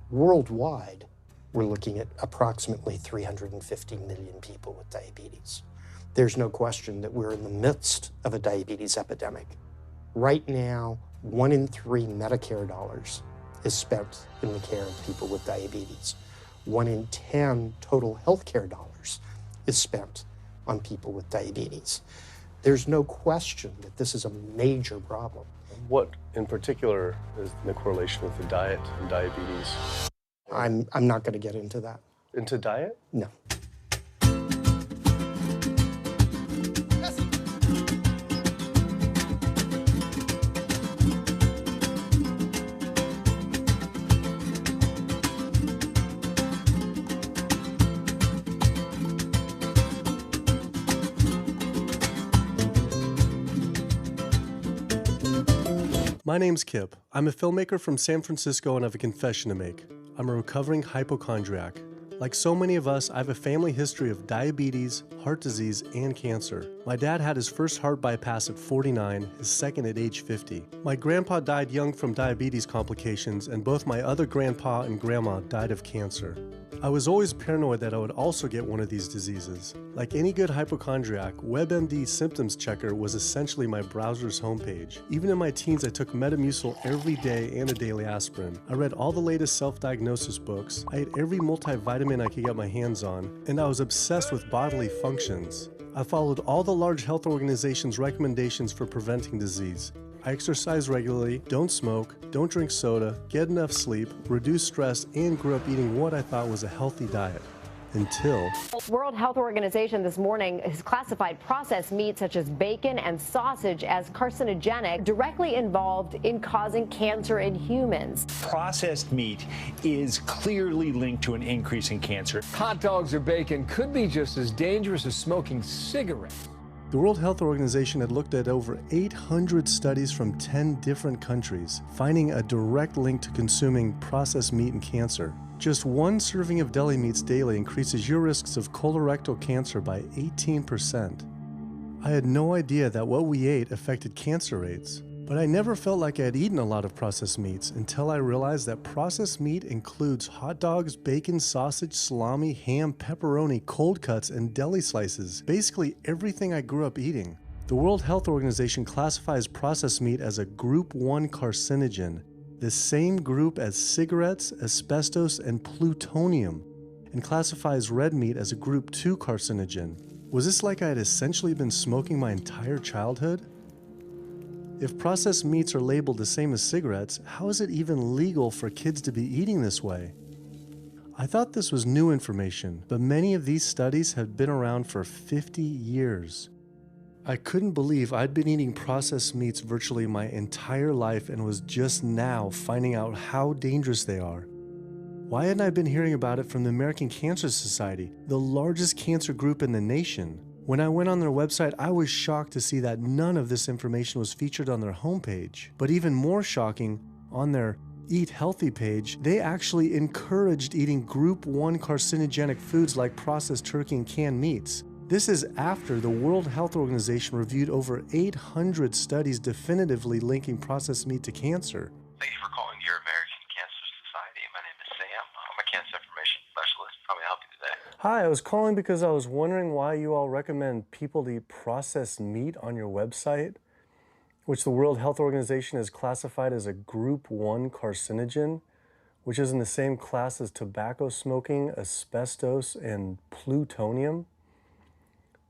Worldwide, we're looking at approximately 350 million people with diabetes. There's no question that we're in the midst of a diabetes epidemic. Right now, 1 in 3 Medicare dollars is spent in the care of people with diabetes. 1 in 10 total healthcare dollars is spent on people with diabetes. There's no question that this is a major problem. What in particular is the correlation with the diet and diabetes? I'm not going to get into that. Into diet? No. My name's Kip. I'm a filmmaker from San Francisco and I have a confession to make. I'm a recovering hypochondriac. Like so many of us, I have a family history of diabetes, heart disease, and cancer. My dad had his first heart bypass at 49, his second at age 50. My grandpa died young from diabetes complications, and both my other grandpa and grandma died of cancer. I was always paranoid that I would also get one of these diseases. Like any good hypochondriac, WebMD Symptoms Checker was essentially my browser's homepage. Even in my teens, I took Metamucil every day and a daily aspirin. I read all the latest self-diagnosis books. I ate every multivitamin I could get my hands on, and I was obsessed with bodily functions. I followed all the large health organizations' recommendations for preventing disease. I exercise regularly, don't smoke, don't drink soda, get enough sleep, reduce stress, and grew up eating what I thought was a healthy diet. Until... World Health Organization this morning has classified processed meat such as bacon and sausage as carcinogenic, directly involved in causing cancer in humans. Processed meat is clearly linked to an increase in cancer. Hot dogs or bacon could be just as dangerous as smoking cigarettes. The World Health Organization had looked at over 800 studies from 10 different countries, finding a direct link to consuming processed meat and cancer. Just one serving of deli meats daily increases your risks of colorectal cancer by 18%. I had no idea that what we ate affected cancer rates, but I never felt like I had eaten a lot of processed meats until I realized that processed meat includes hot dogs, bacon, sausage, salami, ham, pepperoni, cold cuts, and deli slices, basically everything I grew up eating. The World Health Organization classifies processed meat as a Group 1 carcinogen, the same group as cigarettes, asbestos, and plutonium, and classifies red meat as a Group 2 carcinogen. Was this like I had essentially been smoking my entire childhood? If processed meats are labeled the same as cigarettes, how is it even legal for kids to be eating this way? I thought this was new information, but many of these studies have been around for 50 years. I couldn't believe I'd been eating processed meats virtually my entire life and was just now finding out how dangerous they are. Why hadn't I been hearing about it from the American Cancer Society, the largest cancer group in the nation? When I went on their website, I was shocked to see that none of this information was featured on their homepage. But even more shocking, on their Eat Healthy page, they actually encouraged eating Group 1 carcinogenic foods like processed turkey and canned meats. This is after the World Health Organization reviewed over 800 studies definitively linking processed meat to cancer. Thank you for calling your American Cancer Society. My name is Sam. I'm a cancer information specialist. How may I help you today? Hi, I was calling because I was wondering why you all recommend people to eat processed meat on your website, which the World Health Organization has classified as a Group 1 carcinogen, which is in the same class as tobacco smoking, asbestos, and plutonium.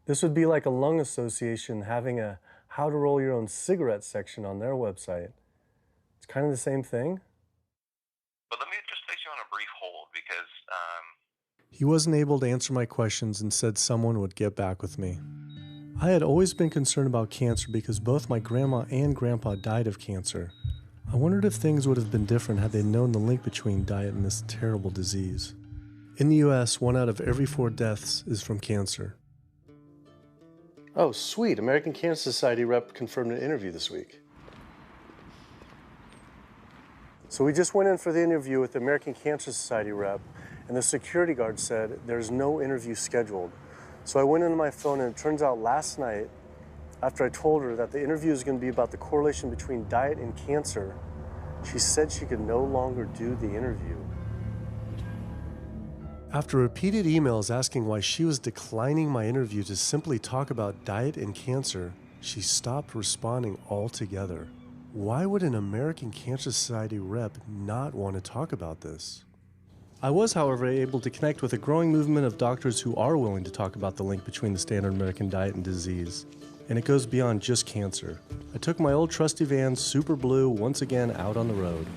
This would be like a lung association having a how to roll your own cigarette section on their website. It's kind of the same thing. But let me just place you on a brief hold because He wasn't able to answer my questions and said someone would get back with me. I had always been concerned about cancer because both my grandma and grandpa died of cancer. I wondered if things would have been different had they known the link between diet and this terrible disease. In the US, 1 out of every 4 deaths is from cancer. Oh, sweet. American Cancer Society rep confirmed an interview this week. So we just went in for the interview with the American Cancer Society rep, and the security guard said there's no interview scheduled. So I went into my phone, and it turns out last night, after I told her that the interview is going to be about the correlation between diet and cancer, she said she could no longer do the interview. After repeated emails asking why she was declining my interview to simply talk about diet and cancer, she stopped responding altogether. Why would an American Cancer Society rep not want to talk about this? I was, however, able to connect with a growing movement of doctors who are willing to talk about the link between the standard American diet and disease. And it goes beyond just cancer. I took my old trusty van, Super Blue, once again out on the road.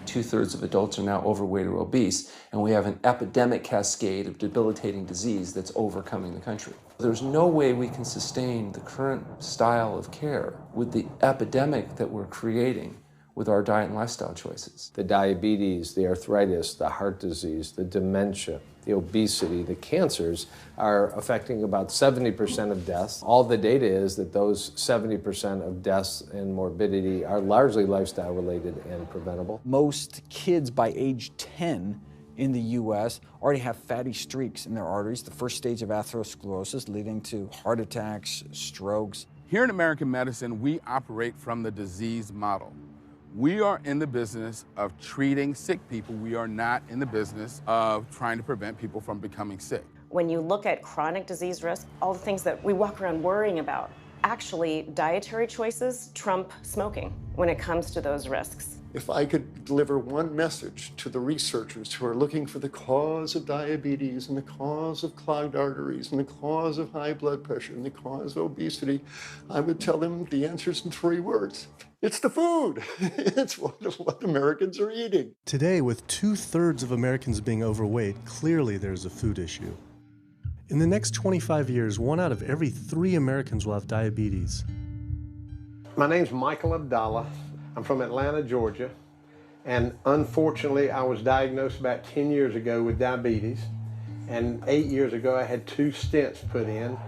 2/3 of adults are now overweight or obese, and we have an epidemic cascade of debilitating disease that's overcoming the country. There's no way we can sustain the current style of care with the epidemic that we're creating with our diet and lifestyle choices. The diabetes, the arthritis, the heart disease, the dementia, the obesity, the cancers are affecting about 70% of deaths. All the data is that those 70% of deaths and morbidity are largely lifestyle related and preventable. Most kids by age 10 in the U.S. already have fatty streaks in their arteries, the first stage of atherosclerosis leading to heart attacks, strokes. Here in American medicine, we operate from the disease model. We are in the business of treating sick people. We are not in the business of trying to prevent people from becoming sick. When you look at chronic disease risk, all the things that we walk around worrying about, actually dietary choices trump smoking when it comes to those risks. If I could deliver one message to the researchers who are looking for the cause of diabetes and the cause of clogged arteries and the cause of high blood pressure and the cause of obesity, I would tell them the answer's in 3 words. It's the food. It's what Americans are eating. Today, with 2/3 of Americans being overweight, clearly there's a food issue. In the next 25 years, 1 out of every 3 Americans will have diabetes. My name's Michael Abdallah. I'm from Atlanta, Georgia, and unfortunately I was diagnosed about 10 years ago with diabetes, and 8 years ago I had 2 stents put in.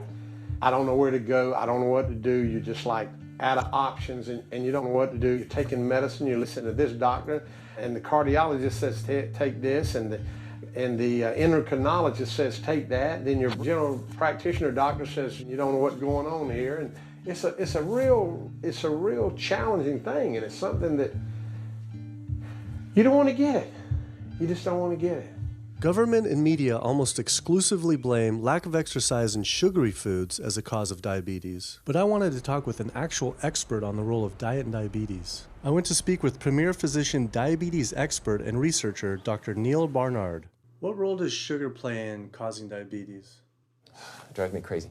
I don't know where to go, I don't know what to do. You're just like out of options and you don't know what to do. You're taking medicine, you listen to this doctor, and the cardiologist says take this, and the endocrinologist says take that, then your general practitioner doctor says you don't know what's going on here. And it's a real challenging thing, and it's something that you don't want to get it. You just don't want to get it. Government and media almost exclusively blame lack of exercise and sugary foods as a cause of diabetes. But I wanted to talk with an actual expert on the role of diet and diabetes. I went to speak with premier physician, diabetes expert, and researcher, Dr. Neil Barnard. What role does sugar play in causing diabetes? It drives me crazy.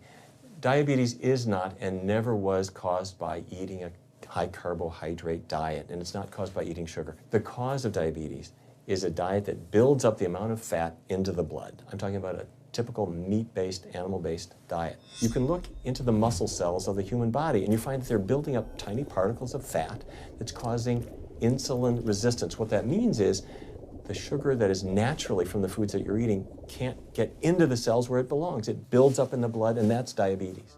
Diabetes is not and never was caused by eating a high carbohydrate diet, and it's not caused by eating sugar. The cause of diabetes is a diet that builds up the amount of fat into the blood. I'm talking about a typical meat-based, animal-based diet. You can look into the muscle cells of the human body and you find that they're building up tiny particles of fat that's causing insulin resistance. What that means is the sugar that is naturally from the foods that you're eating can't get into the cells where it belongs. It builds up in the blood, and that's diabetes.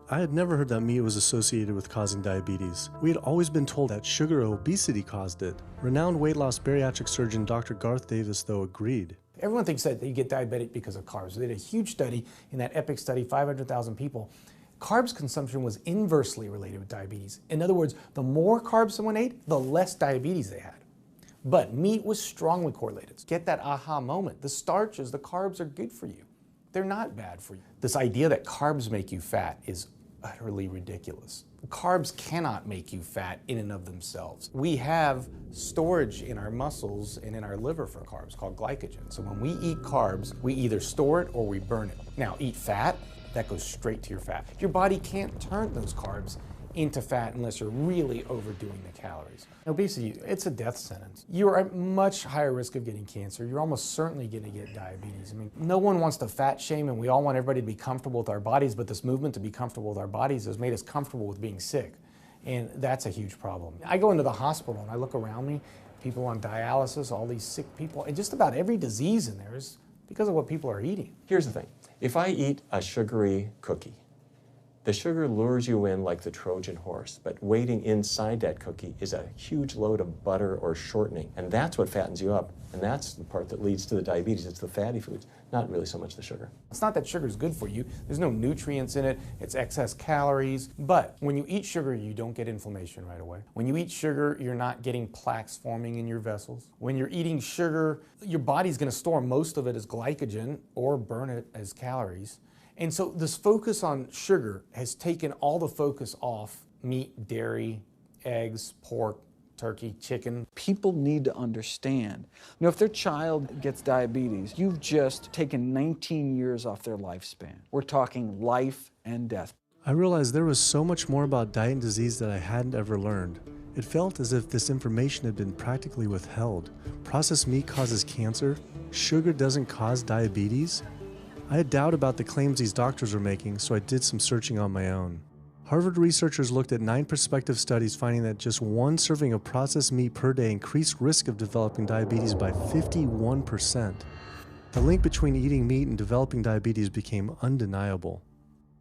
I had never heard that meat was associated with causing diabetes. We had always been told that sugar or obesity caused it. Renowned weight loss bariatric surgeon Dr. Garth Davis, though, agreed. Everyone thinks that you get diabetic because of carbs. They did a huge study in that EPIC study, 500,000 people. Carbs consumption was inversely related with diabetes. In other words, the more carbs someone ate, the less diabetes they had. But meat was strongly correlated. Get that aha moment. The starches, the carbs are good for you. They're not bad for you. This idea that carbs make you fat is utterly ridiculous. Carbs cannot make you fat in and of themselves. We have storage in our muscles and in our liver for carbs called glycogen. So when we eat carbs, we either store it or we burn it. Now, eat fat, that goes straight to your fat. Your body can't turn those carbs into fat unless you're really overdoing the calories. Obesity, it's a death sentence. You're at much higher risk of getting cancer. You're almost certainly going to get diabetes. I mean, no one wants to fat shame, and we all want everybody to be comfortable with our bodies, but this movement to be comfortable with our bodies has made us comfortable with being sick, and that's a huge problem. I go into the hospital and I look around me, people on dialysis, all these sick people, and just about every disease in there is because of what people are eating. Here's the thing. If I eat a sugary cookie, The sugar lures you in like the Trojan horse, but waiting inside that cookie is a huge load of butter or shortening, and that's what fattens you up, and that's the part that leads to the diabetes. It's the fatty foods, not really so much the sugar. It's not that sugar is good for you. There's no nutrients in it. It's excess calories. But when you eat sugar, you don't get inflammation right away. When you eat sugar, you're not getting plaques forming in your vessels. When you're eating sugar, your body's going to store most of it as glycogen or burn it as calories. And so this focus on sugar has taken all the focus off meat, dairy, eggs, pork, turkey, chicken. People need to understand, if their child gets diabetes, you've just taken 19 years off their lifespan. We're talking life and death. I realized there was so much more about diet and disease that I hadn't ever learned. It felt as if this information had been practically withheld. Processed meat causes cancer. Sugar doesn't cause diabetes. I had doubt about the claims these doctors were making, so I did some searching on my own. Harvard researchers looked at 9 prospective studies finding that just one serving of processed meat per day increased risk of developing diabetes by 51%. The link between eating meat and developing diabetes became undeniable.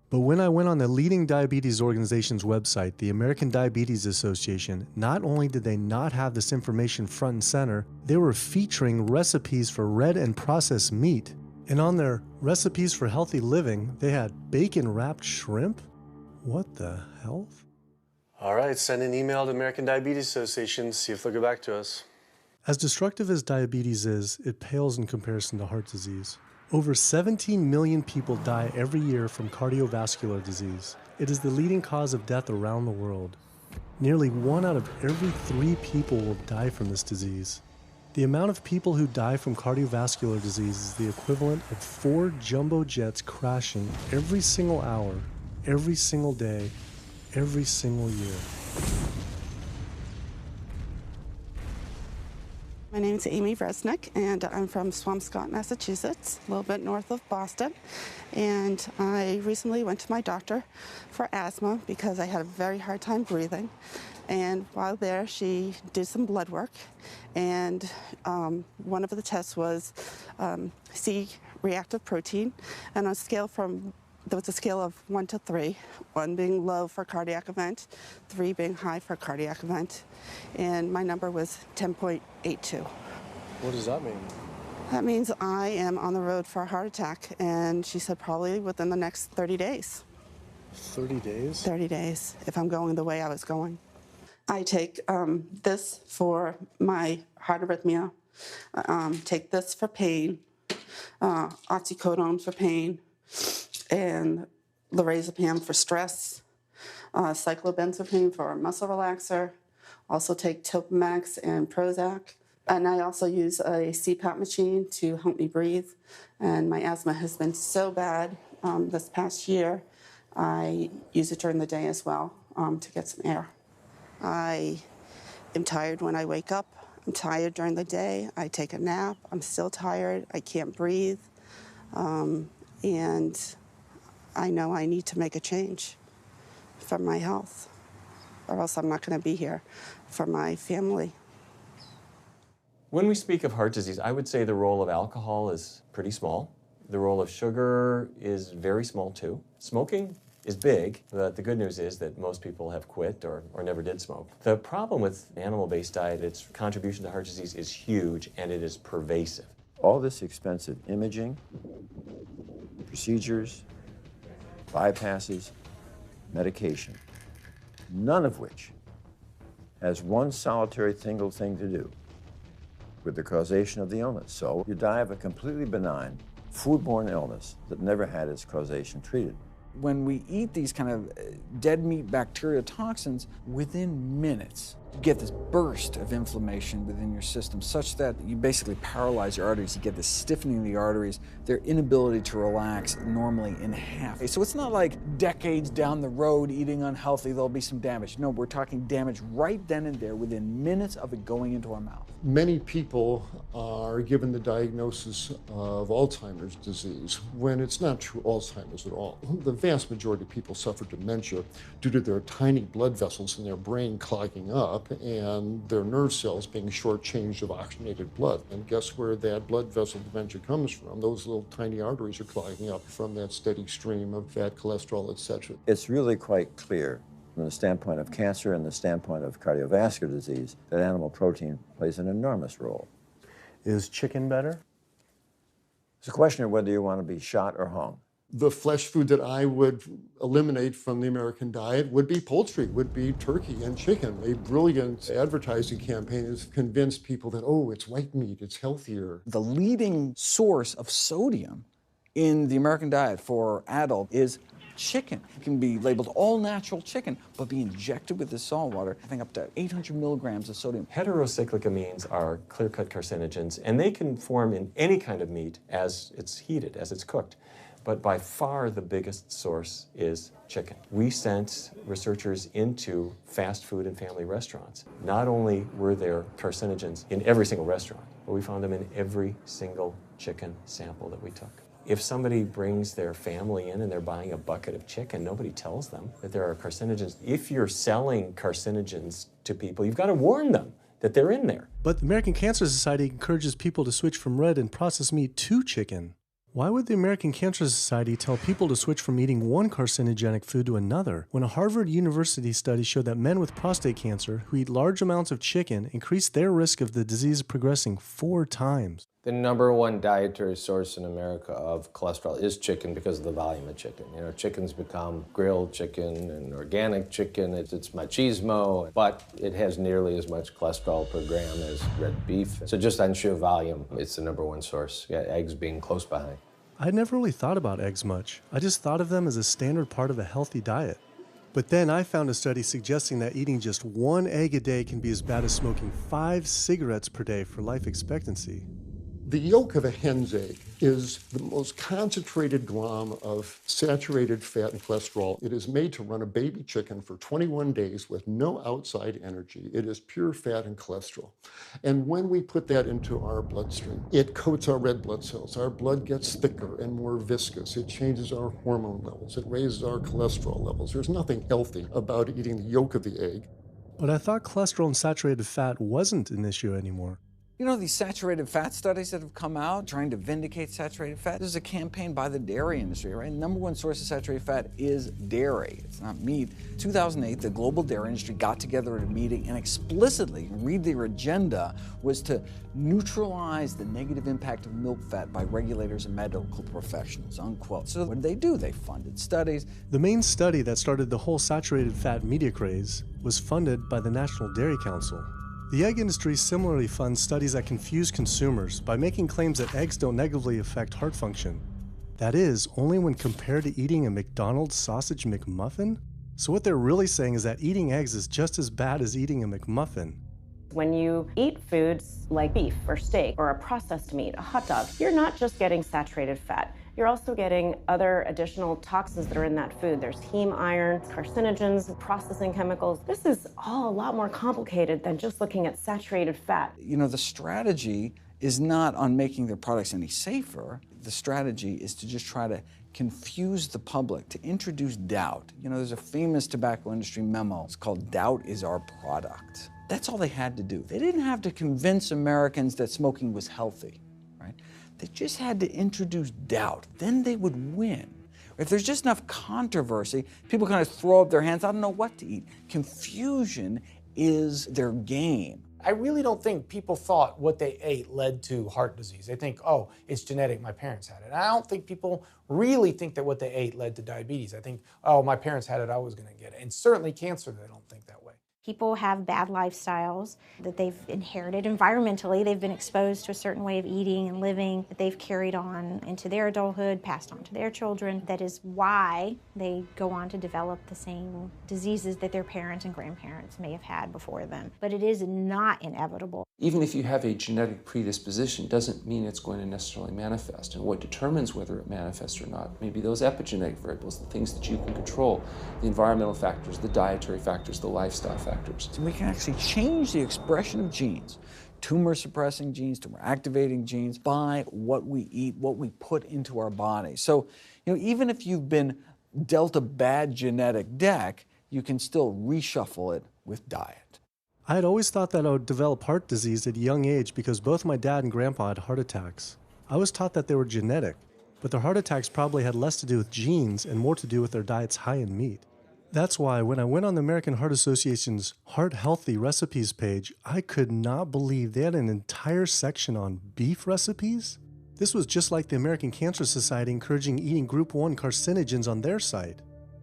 But when I went on the leading diabetes organization's website, the American Diabetes Association, not only did they not have this information front and center, they were featuring recipes for red and processed meat. And on their recipes for healthy living, they had bacon-wrapped shrimp? What the hell? All right, send an email to American Diabetes Association, see if they'll get back to us. As destructive as diabetes is, it pales in comparison to heart disease. Over 17 million people die every year from cardiovascular disease. It is the leading cause of death around the world. Nearly 1 out of every 3 people will die from this disease. The amount of people who die from cardiovascular disease is the equivalent of 4 jumbo jets crashing every single hour, every single day, every single year. My name is Amy Resnick, and I'm from Swampscott, Massachusetts, a little bit north of Boston. And I recently went to my doctor for asthma because I had a very hard time breathing. And while there, she did some blood work, and one of the tests was C-reactive protein, and on a scale there was a scale of 1 to 3, 1 being low for cardiac event, 3 being high for cardiac event, and my number was 10.82. What does that mean? That means I am on the road for a heart attack, and she said probably within the next 30 days. 30 days? 30 days, if I'm going the way I was going. I take this for my heart arrhythmia, take this for pain, oxycodone for pain, and lorazepam for stress, cyclobenzaprine for a muscle relaxer, also take Topamax and Prozac, and I also use a CPAP machine to help me breathe, and my asthma has been so bad this past year, I use it during the day as well to get some air. I am tired when I wake up. I'm tired during the day. I take a nap. I'm still tired. I can't breathe. And I know I need to make a change for my health, or else I'm not going to be here for my family. When we speak of heart disease, I would say the role of alcohol is pretty small. The role of sugar is very small too. Smoking is big, but the good news is that most people have quit or never did smoke. The problem with animal-based diet, its contribution to heart disease is huge and it is pervasive. All this expensive imaging, procedures, bypasses, medication, none of which has one solitary single thing to do with the causation of the illness. So you die of a completely benign foodborne illness that never had its causation treated. When we eat these kind of dead meat bacteria toxins, within minutes, you get this burst of inflammation within your system such that you basically paralyze your arteries. You get this stiffening of the arteries, their inability to relax normally in half. So it's not like decades down the road eating unhealthy, there'll be some damage. No, we're talking damage right then and there within minutes of it going into our mouth. Many people are given the diagnosis of Alzheimer's disease when it's not true Alzheimer's at all. The vast majority of people suffer dementia due to their tiny blood vessels in their brain clogging up up and their nerve cells being shortchanged of oxygenated blood. And guess where that blood vessel dementia comes from? Those little tiny arteries are clogging up from that steady stream of fat, cholesterol, etc. It's really quite clear from the standpoint of cancer and the standpoint of cardiovascular disease that animal protein plays an enormous role. Is chicken better? It's a question of whether you want to be shot or hung. The flesh food that I would eliminate from the American diet would be poultry, would be turkey and chicken. A brilliant advertising campaign has convinced people that, oh, it's white meat, it's healthier. The leading source of sodium in the American diet for adult is chicken. It can be labeled all natural chicken, but be injected with the salt water, I think up to 800 milligrams of sodium. Heterocyclic amines are clear-cut carcinogens, and they can form in any kind of meat as it's heated, as it's cooked. But by far the biggest source is chicken. We sent researchers into fast food and family restaurants. Not only were there carcinogens in every single restaurant, but we found them in every single chicken sample that we took. If somebody brings their family in and they're buying a bucket of chicken, nobody tells them that there are carcinogens. If you're selling carcinogens to people, you've got to warn them that they're in there. But the American Cancer Society encourages people to switch from red and processed meat to chicken. Why would the American Cancer Society tell people to switch from eating one carcinogenic food to another, when a Harvard University study showed that men with prostate cancer who eat large amounts of chicken increased their risk of the disease progressing 4 times? The number one dietary source in America of cholesterol is chicken because of the volume of chicken. You know, chicken's become grilled chicken and organic chicken. It's machismo, but it has nearly as much cholesterol per gram as red beef. So just on sheer volume, it's the number one source. Yeah, eggs being close behind. I'd never really thought about eggs much. I just thought of them as a standard part of a healthy diet. But then I found a study suggesting that eating just 1 egg a day can be as bad as smoking 5 cigarettes per day for life expectancy. The yolk of a hen's egg is the most concentrated glom of saturated fat and cholesterol. It is made to run a baby chicken for 21 days with no outside energy. It is pure fat and cholesterol. And when we put that into our bloodstream, it coats our red blood cells. Our blood gets thicker and more viscous. It changes our hormone levels. It raises our cholesterol levels. There's nothing healthy about eating the yolk of the egg. But I thought cholesterol and saturated fat wasn't an issue anymore. You know, these saturated fat studies that have come out trying to vindicate saturated fat, this is a campaign by the dairy industry, right? Number one source of saturated fat is dairy. It's not meat. 2008, the global dairy industry got together at a meeting and explicitly, read their agenda, was to neutralize the negative impact of milk fat by regulators and medical professionals, unquote. So what did they do? They funded studies. The main study that started the whole saturated fat media craze was funded by the National Dairy Council. The egg industry similarly funds studies that confuse consumers by making claims that eggs don't negatively affect heart function. That is, only when compared to eating a McDonald's sausage McMuffin? So what they're really saying is that eating eggs is just as bad as eating a McMuffin. When you eat foods like beef or steak or a processed meat, a hot dog, you're not just getting saturated fat. You're also getting other additional toxins that are in that food. There's heme iron, carcinogens, processing chemicals. This is all a lot more complicated than just looking at saturated fat. You know, the strategy is not on making their products any safer. The strategy is to just try to confuse the public, to introduce doubt. You know, there's a famous tobacco industry memo. It's called "Doubt is Our Product." That's all they had to do. They didn't have to convince Americans that smoking was healthy, right? They just had to introduce doubt. Then they would win. If there's just enough controversy, people kind of throw up their hands, I don't know what to eat. Confusion is their game. I really don't think people thought what they ate led to heart disease. They think, oh, it's genetic, my parents had it. And I don't think people really think that what they ate led to diabetes. I think, oh, my parents had it, I was gonna get it. And certainly cancer, they don't think that way. People have bad lifestyles that they've inherited environmentally. They've been exposed to a certain way of eating and living that they've carried on into their adulthood, passed on to their children. That is why they go on to develop the same diseases that their parents and grandparents may have had before them. But it is not inevitable. Even if you have a genetic predisposition, doesn't mean it's going to necessarily manifest. And what determines whether it manifests or not may be those epigenetic variables, the things that you can control, the environmental factors, the dietary factors, the lifestyle factors. So we can actually change the expression of genes, tumor-suppressing genes, tumor-activating genes, by what we eat, what we put into our body. So, you know, even if you've been dealt a bad genetic deck, you can still reshuffle it with diet. I had always thought that I would develop heart disease at a young age because both my dad and grandpa had heart attacks. I was taught that they were genetic, but their heart attacks probably had less to do with genes and more to do with their diets high in meat. That's why when I went on the American Heart Association's Heart Healthy Recipes page, I could not believe they had an entire section on beef recipes. This was just like the American Cancer Society encouraging eating Group 1 carcinogens on their site.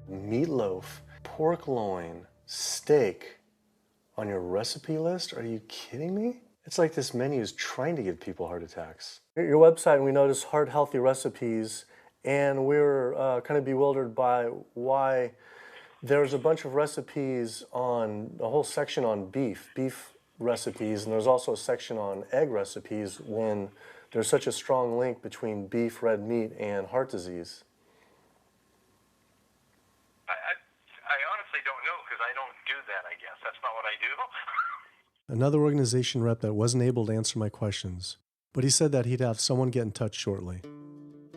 Meatloaf, pork loin, steak on your recipe list? Are you kidding me? It's like this menu is trying to give people heart attacks. At your website, we noticed Heart Healthy Recipes, and we were kind of bewildered by why there's a bunch of recipes on, a whole section on beef recipes, and there's also a section on egg recipes when there's such a strong link between beef, red meat, and heart disease. I honestly don't know because I don't do that, I guess. That's not what I do. Another organization rep that wasn't able to answer my questions, but he said that he'd have someone get in touch shortly.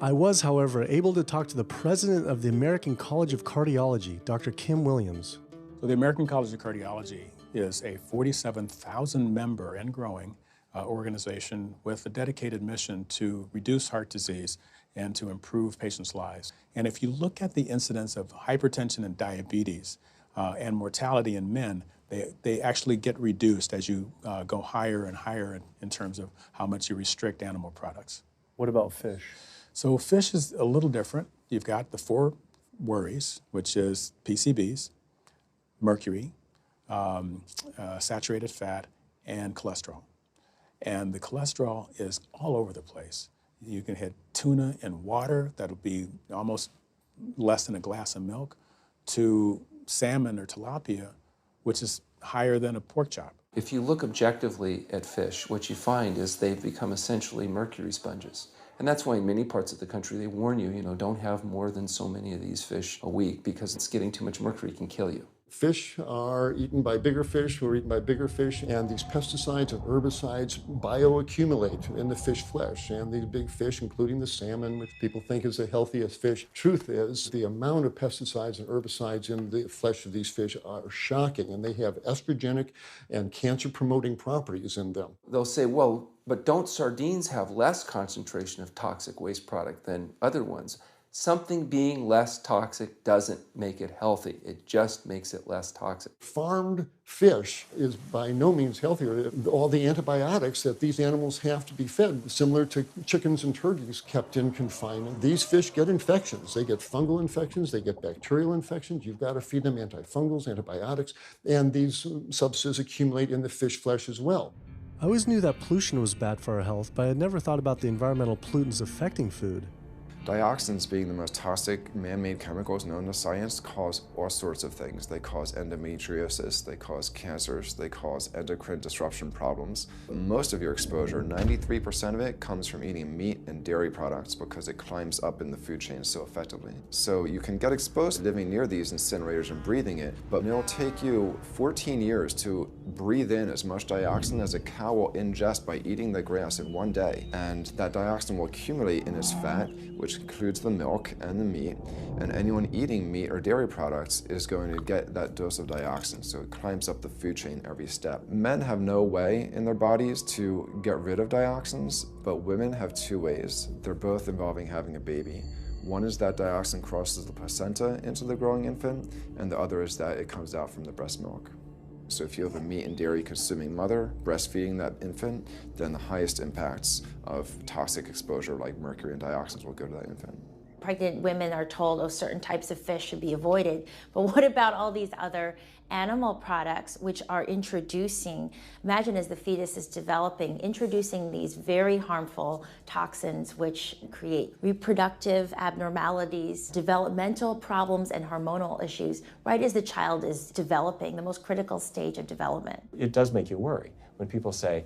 I was, however, able to talk to the president of the American College of Cardiology, Dr. Kim Williams. So the American College of Cardiology is a 47,000 member and growing organization with a dedicated mission to reduce heart disease and to improve patients' lives. And if you look at the incidence of hypertension and diabetes and mortality in men, they actually get reduced as you go higher and higher in terms of how much you restrict animal products. What about fish? So fish is a little different. You've got the 4 worries, which is PCBs, mercury, saturated fat, and cholesterol. And the cholesterol is all over the place. You can hit tuna in water, that'll be almost less than a glass of milk, to salmon or tilapia, which is higher than a pork chop. If you look objectively at fish, what you find is they've become essentially mercury sponges. And that's why in many parts of the country they warn you, don't have more than so many of these fish a week because it's getting too much mercury can kill you. Fish are eaten by bigger fish who are eaten by bigger fish, and these pesticides and herbicides bioaccumulate in the fish flesh. And these big fish, including the salmon, which people think is the healthiest fish, truth is the amount of pesticides and herbicides in the flesh of these fish are shocking, and they have estrogenic and cancer-promoting properties in them. They'll say, well, but don't sardines have less concentration of toxic waste product than other ones? Something being less toxic doesn't make it healthy. It just makes it less toxic. Farmed fish is by no means healthier. All the antibiotics that these animals have to be fed, similar to chickens and turkeys kept in confinement. These fish get infections. They get fungal infections, they get bacterial infections. You've got to feed them antifungals, antibiotics, and these substances accumulate in the fish flesh as well. I always knew that pollution was bad for our health, but I had never thought about the environmental pollutants affecting food. Dioxins, being the most toxic man-made chemicals known to science, cause all sorts of things. They cause endometriosis, they cause cancers, they cause endocrine disruption problems. Most of your exposure, 93% of it, comes from eating meat and dairy products because it climbs up in the food chain so effectively. So you can get exposed to living near these incinerators and breathing it, but it'll take you 14 years to breathe in as much dioxin as a cow will ingest by eating the grass in one day. And that dioxin will accumulate in its fat, which includes the milk and the meat, and anyone eating meat or dairy products is going to get that dose of dioxin, so it climbs up the food chain every step. Men have no way in their bodies to get rid of dioxins, but women have 2 ways. They're both involving having a baby. One is that dioxin crosses the placenta into the growing infant, and the other is that it comes out from the breast milk. So if you have a meat and dairy consuming mother breastfeeding that infant, then the highest impacts of toxic exposure like mercury and dioxins will go to that infant. Pregnant women are told, oh, certain types of fish should be avoided. But what about all these other animal products which are introducing, imagine as the fetus is developing, introducing these very harmful toxins which create reproductive abnormalities, developmental problems, and hormonal issues right as the child is developing, the most critical stage of development. It does make you worry when people say,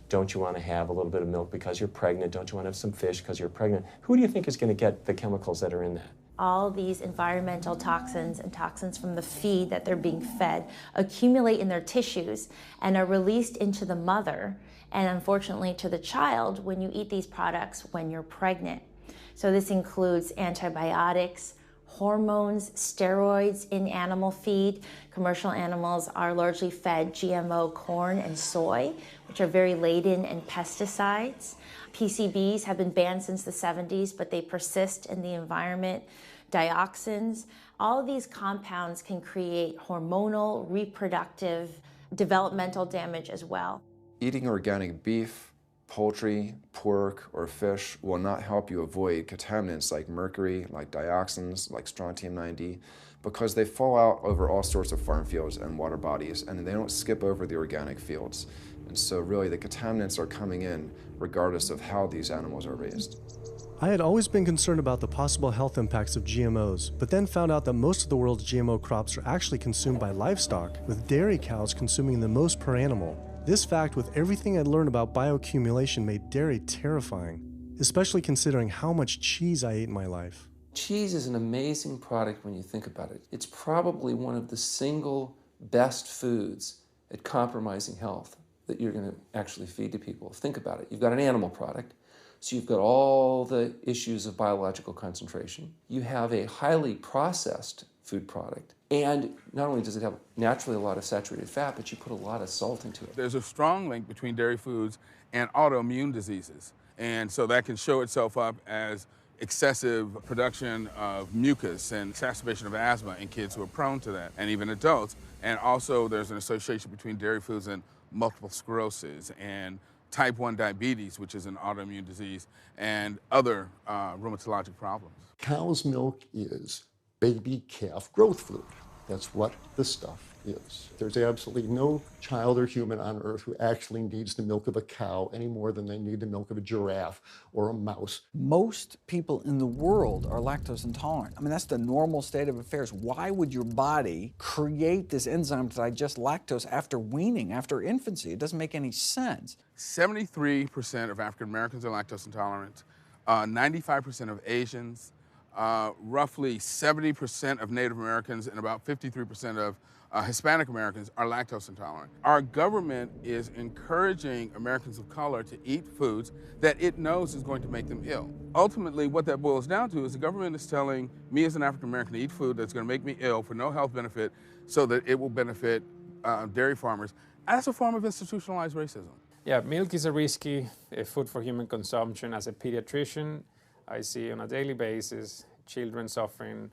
don't you want to have a little bit of milk because you're pregnant? Don't you want to have some fish because you're pregnant? Who do you think is going to get the chemicals that are in that? All these environmental toxins and toxins from the feed that they're being fed accumulate in their tissues and are released into the mother and unfortunately to the child when you eat these products when you're pregnant. So this includes antibiotics, hormones, steroids in animal feed. Commercial animals are largely fed GMO corn and soy, which are very laden in pesticides. PCBs have been banned since the 70s, but they persist in the environment. Dioxins, all of these compounds can create hormonal, reproductive, developmental damage as well. Eating organic beef, poultry, pork, or fish will not help you avoid contaminants like mercury, like dioxins, like strontium-90, because they fall out over all sorts of farm fields and water bodies, and they don't skip over the organic fields. And so really the contaminants are coming in regardless of how these animals are raised. I had always been concerned about the possible health impacts of GMOs, but then found out that most of the world's GMO crops are actually consumed by livestock, with dairy cows consuming the most per animal. This fact, with everything I'd learned about bioaccumulation, made dairy terrifying, especially considering how much cheese I ate in my life. Cheese is an amazing product when you think about it. It's probably one of the single best foods at compromising health that you're going to actually feed to people. Think about it. You've got an animal product, so you've got all the issues of biological concentration. You have a highly processed food product, and not only does it have naturally a lot of saturated fat, but you put a lot of salt into it. There's a strong link between dairy foods and autoimmune diseases, and so that can show itself up as excessive production of mucus and exacerbation of asthma in kids who are prone to that, and even adults. And also there's an association between dairy foods and multiple sclerosis and type 1 diabetes, which is an autoimmune disease, and other rheumatologic problems. Cow's milk is baby calf growth fluid. That's what the stuff is. There's absolutely no child or human on earth who actually needs the milk of a cow any more than they need the milk of a giraffe or a mouse. Most people in the world are lactose intolerant. I mean, that's the normal state of affairs. Why would your body create this enzyme to digest lactose after weaning, after infancy? It doesn't make any sense. 73% of African Americans are lactose intolerant, 95% of Asians, roughly 70% of Native Americans, and about 53% of Hispanic Americans are lactose intolerant. Our government is encouraging Americans of color to eat foods that it knows is going to make them ill. Ultimately, what that boils down to is the government is telling me as an African American to eat food that's going to make me ill for no health benefit so that it will benefit dairy farmers. That's a form of institutionalized racism. Yeah, milk is a risky food for human consumption. As a pediatrician, I see on a daily basis children suffering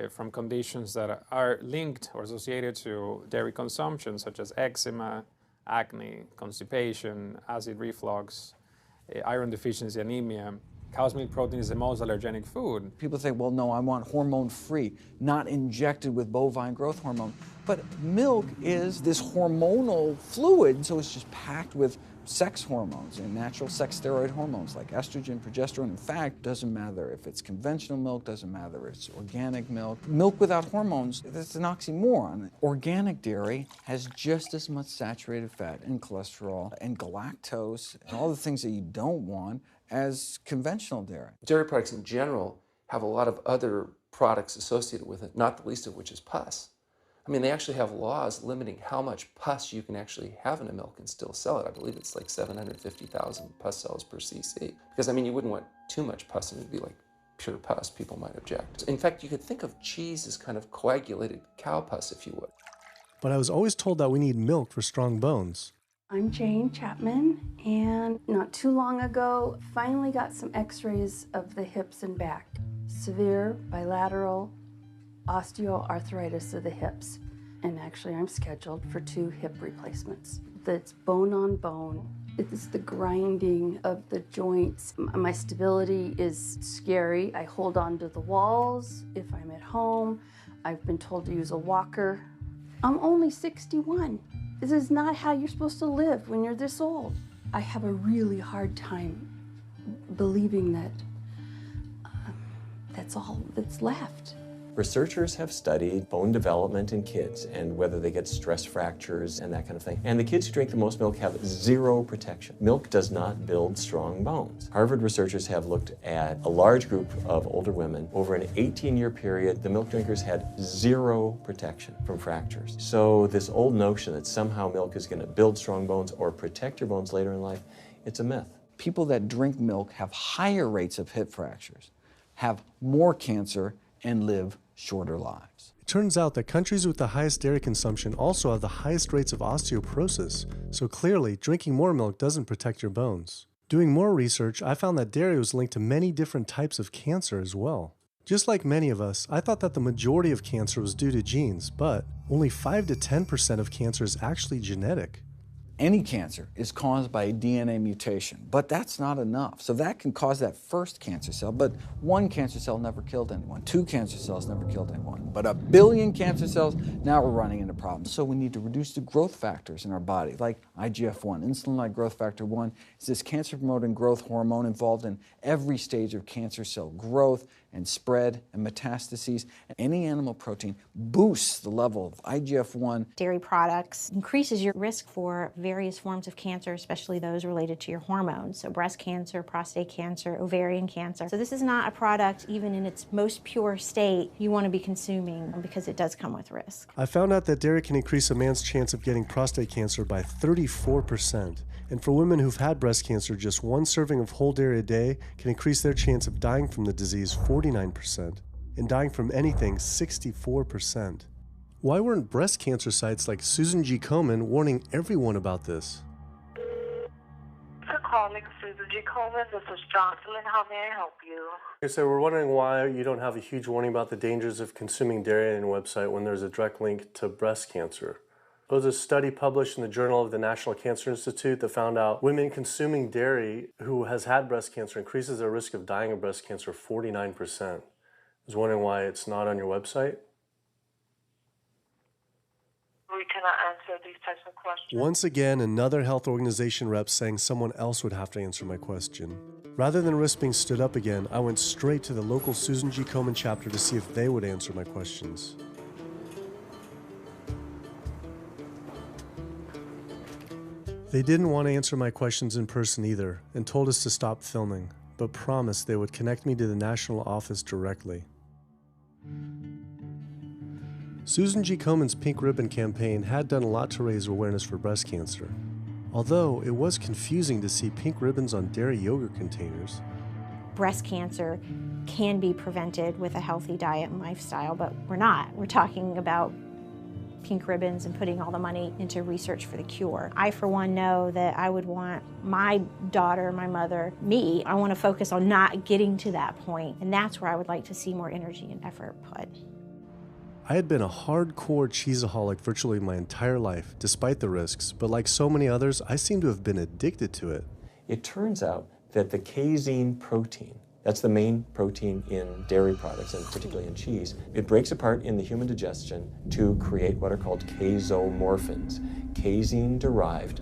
from conditions that are linked or associated to dairy consumption, such as eczema, acne, constipation, acid reflux, iron deficiency, anemia. Cow's milk protein is the most allergenic food. People say, well, no, I want hormone-free, not injected with bovine growth hormone. But milk is this hormonal fluid, so it's just packed with sex hormones and natural sex steroid hormones like estrogen, progesterone. In fact, doesn't matter if it's conventional milk, doesn't matter if it's organic milk. Milk without hormones, that's an oxymoron. Organic dairy has just as much saturated fat and cholesterol and galactose and all the things that you don't want as conventional dairy. Dairy products in general have a lot of other products associated with it, not the least of which is pus. I mean, they actually have laws limiting how much pus you can actually have in a milk and still sell it. I believe it's like 750,000 pus cells per cc. Because, I mean, you wouldn't want too much pus and it'd be like pure pus. People might object. In fact, you could think of cheese as kind of coagulated cow pus, if you would. But I was always told that we need milk for strong bones. I'm Jane Chapman, and not too long ago, finally got some x-rays of the hips and back. Severe bilateral osteoarthritis of the hips. And actually, I'm scheduled for 2 hip replacements. That's bone on bone. It's the grinding of the joints. My stability is scary. I hold on to the walls if I'm at home. I've been told to use a walker. I'm only 61. This is not how you're supposed to live when you're this old. I have a really hard time believing that that's all that's left. Researchers have studied bone development in kids and whether they get stress fractures and that kind of thing. And the kids who drink the most milk have 0 protection. Milk does not build strong bones. Harvard researchers have looked at a large group of older women. Over an 18-year period, the milk drinkers had 0 protection from fractures. So this old notion that somehow milk is going to build strong bones or protect your bones later in life, it's a myth. People that drink milk have higher rates of hip fractures, have more cancer, and live shorter lives. It turns out that countries with the highest dairy consumption also have the highest rates of osteoporosis, so clearly drinking more milk doesn't protect your bones. Doing more research, I found that dairy was linked to many different types of cancer as well. Just like many of us, I thought that the majority of cancer was due to genes, but only 5 to 10% of cancer is actually genetic. Any cancer is caused by a DNA mutation, but that's not enough. So that can cause that first cancer cell, but one cancer cell never killed anyone. 2 cancer cells never killed anyone. But 1 billion cancer cells, now we're running into problems. So we need to reduce the growth factors in our body, like IGF-1. Insulin-like growth factor 1 is this cancer-promoting growth hormone involved in every stage of cancer cell growth and spread and metastases. Any animal protein boosts the level of IGF-1. Dairy products increases your risk for various forms of cancer, especially those related to your hormones. So breast cancer, prostate cancer, ovarian cancer. So this is not a product, even in its most pure state, you want to be consuming because it does come with risk. I found out that dairy can increase a man's chance of getting prostate cancer by 34%. And for women who've had breast cancer, just 1 serving of whole dairy a day can increase their chance of dying from the disease 49%, and dying from anything 64%. Why weren't breast cancer sites like Susan G. Komen warning everyone about this? For calling Susan G. Komen, this is Jocelyn. How may I help you? Okay, so we're wondering why you don't have a huge warning about the dangers of consuming dairy on your website when there's a direct link to breast cancer. There was a study published in the Journal of the National Cancer Institute that found out women consuming dairy who has had breast cancer increases their risk of dying of breast cancer 49%. I was wondering why it's not on your website. We cannot answer these types of questions. Once again, another health organization rep saying someone else would have to answer my question. Rather than risk being stood up again, I went straight to the local Susan G. Komen chapter to see if they would answer my questions. They didn't want to answer my questions in person either, and told us to stop filming, but promised they would connect me to the national office directly. Susan G. Komen's Pink Ribbon campaign had done a lot to raise awareness for breast cancer, although it was confusing to see pink ribbons on dairy yogurt containers. Breast cancer can be prevented with a healthy diet and lifestyle, but we're not. We're talking about pink ribbons and putting all the money into research for the cure. I, for one, know that I would want my daughter, my mother, me, I want to focus on not getting to that point, and that's where I would like to see more energy and effort put. I had been a hardcore cheeseaholic virtually my entire life, despite the risks, but like so many others, I seem to have been addicted to it. It turns out that the casein protein, that's the main protein in dairy products, and particularly in cheese, it breaks apart in the human digestion to create what are called casomorphins, casein-derived,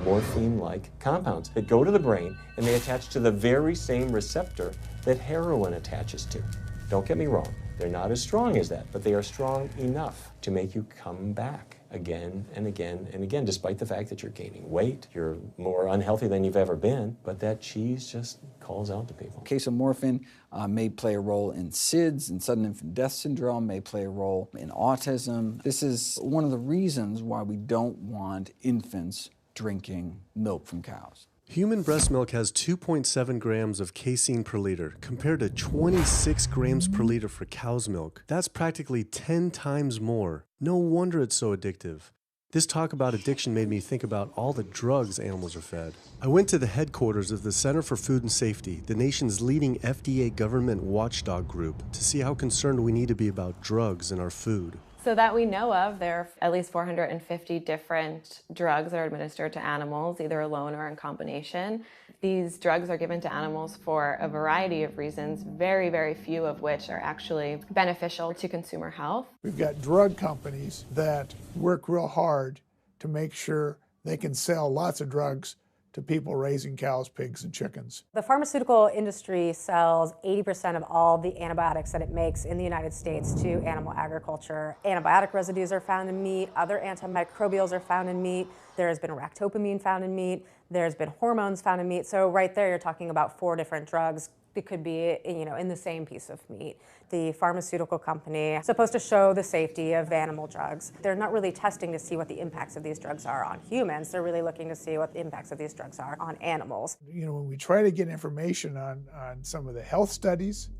morphine-like compounds that go to the brain, and they attach to the very same receptor that heroin attaches to. Don't get me wrong, they're not as strong as that, but they are strong enough to make you come back again and again and again, despite the fact that you're gaining weight, you're more unhealthy than you've ever been, but that cheese just calls out to people. Casomorphin may play a role in SIDS, in sudden infant death syndrome, may play a role in autism. This is one of the reasons why we don't want infants drinking milk from cows. Human breast milk has 2.7 grams of casein per liter, compared to 26 grams per liter for cow's milk. That's practically 10 times more. No wonder it's so addictive. This talk about addiction made me think about all the drugs animals are fed. I went to the headquarters of the Center for Food and Safety, the nation's leading FDA government watchdog group, to see how concerned we need to be about drugs in our food. So that we know of, there are at least 450 different drugs that are administered to animals, either alone or in combination. These drugs are given to animals for a variety of reasons, very, very few of which are actually beneficial to consumer health. We've got drug companies that work real hard to make sure they can sell lots of drugs to people raising cows, pigs, and chickens. The pharmaceutical industry sells 80% of all the antibiotics that it makes in the United States to animal agriculture. Antibiotic residues are found in meat, other antimicrobials are found in meat, there has been ractopamine found in meat, there's been hormones found in meat. So right there you're talking about 4 different drugs. It could be, in the same piece of meat. The pharmaceutical company is supposed to show the safety of animal drugs. They're not really testing to see what the impacts of these drugs are on humans. They're really looking to see what the impacts of these drugs are on animals. When we try to get information on some of the health studies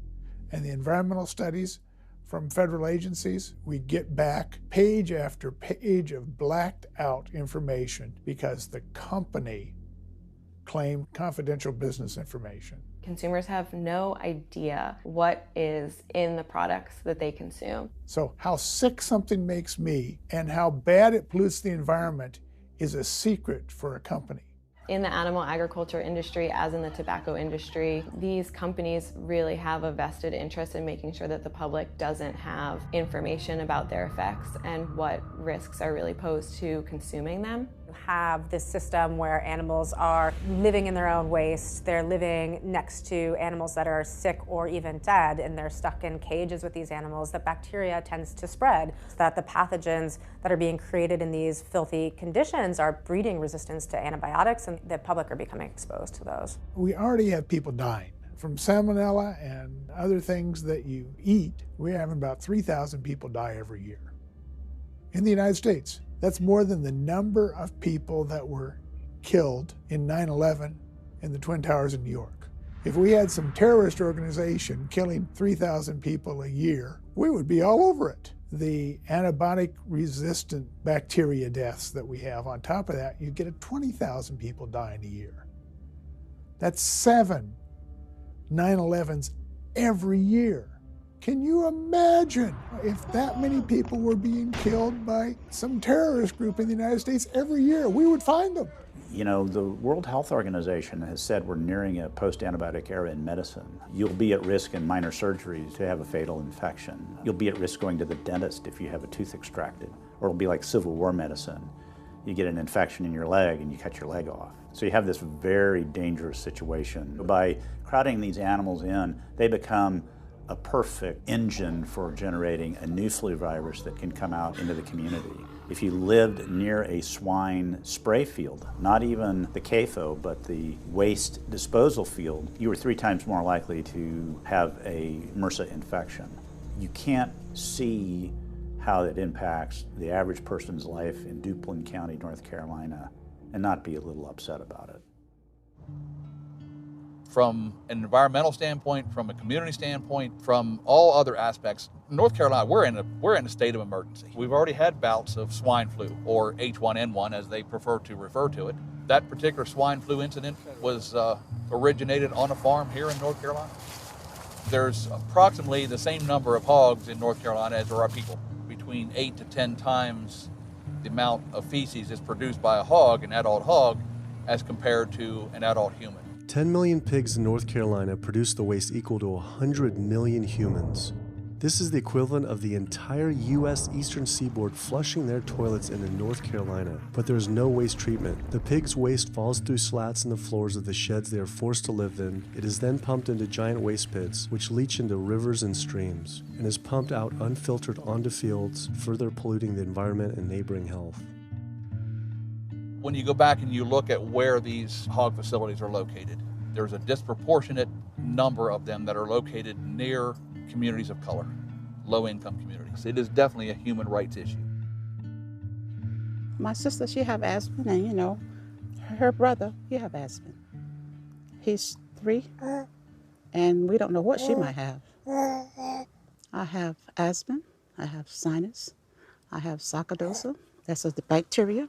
and the environmental studies, from federal agencies, we get back page after page of blacked out information because the company claimed confidential business information. Consumers have no idea what is in the products that they consume. So how sick something makes me and how bad it pollutes the environment is a secret for a company. In the animal agriculture industry, as in the tobacco industry, these companies really have a vested interest in making sure that the public doesn't have information about their effects and what risks are really posed to consuming them. You have this system where animals are living in their own waste. They're living next to animals that are sick or even dead, and they're stuck in cages with these animals. The bacteria tends to spread, so that the pathogens that are being created in these filthy conditions are breeding resistance to antibiotics, and the public are becoming exposed to those. We already have people dying from salmonella and other things that you eat. We're having about 3,000 people die every year in the United States. That's more than the number of people that were killed in 9/11 in the Twin Towers in New York. If we had some terrorist organization killing 3,000 people a year, we would be all over it. The antibiotic-resistant bacteria deaths that we have, on top of that, you get 20,000 people dying a year. That's 7 9/11s every year. Can you imagine if that many people were being killed by some terrorist group in the United States every year? We would find them. You know, the World Health Organization has said we're nearing a post-antibiotic era in medicine. You'll be at risk in minor surgeries to have a fatal infection. You'll be at risk going to the dentist if you have a tooth extracted. Or it'll be like Civil War medicine. You get an infection in your leg and you cut your leg off. So you have this very dangerous situation. By crowding these animals in, they become a perfect engine for generating a new flu virus that can come out into the community. If you lived near a swine spray field, not even the CAFO, but the waste disposal field, you were 3 times more likely to have a MRSA infection. You can't see how it impacts the average person's life in Duplin County, North Carolina, and not be a little upset about it. From an environmental standpoint, from a community standpoint, from all other aspects, North Carolina, we're in a state of emergency. We've already had bouts of swine flu, or H1N1 as they prefer to refer to it. That particular swine flu incident was originated on a farm here in North Carolina. There's approximately the same number of hogs in North Carolina as there are people. Between 8 to 10 times the amount of feces is produced by a hog, an adult hog, as compared to an adult human. 10 million pigs in North Carolina produce the waste equal to 100 million humans. This is the equivalent of the entire U.S. eastern seaboard flushing their toilets into North Carolina. But there is no waste treatment. The pigs' waste falls through slats in the floors of the sheds they are forced to live in. It is then pumped into giant waste pits, which leach into rivers and streams, and is pumped out unfiltered onto fields, further polluting the environment and neighboring health. When you go back and you look at where these hog facilities are located, there's a disproportionate number of them that are located near communities of color, low-income communities. It is definitely a human rights issue. My sister, she have asthma, and you know, her brother, he have asthma. He's 3, and we don't know what she might have. I have asthma, I have sinus, I have sarcoidosis, that's the bacteria,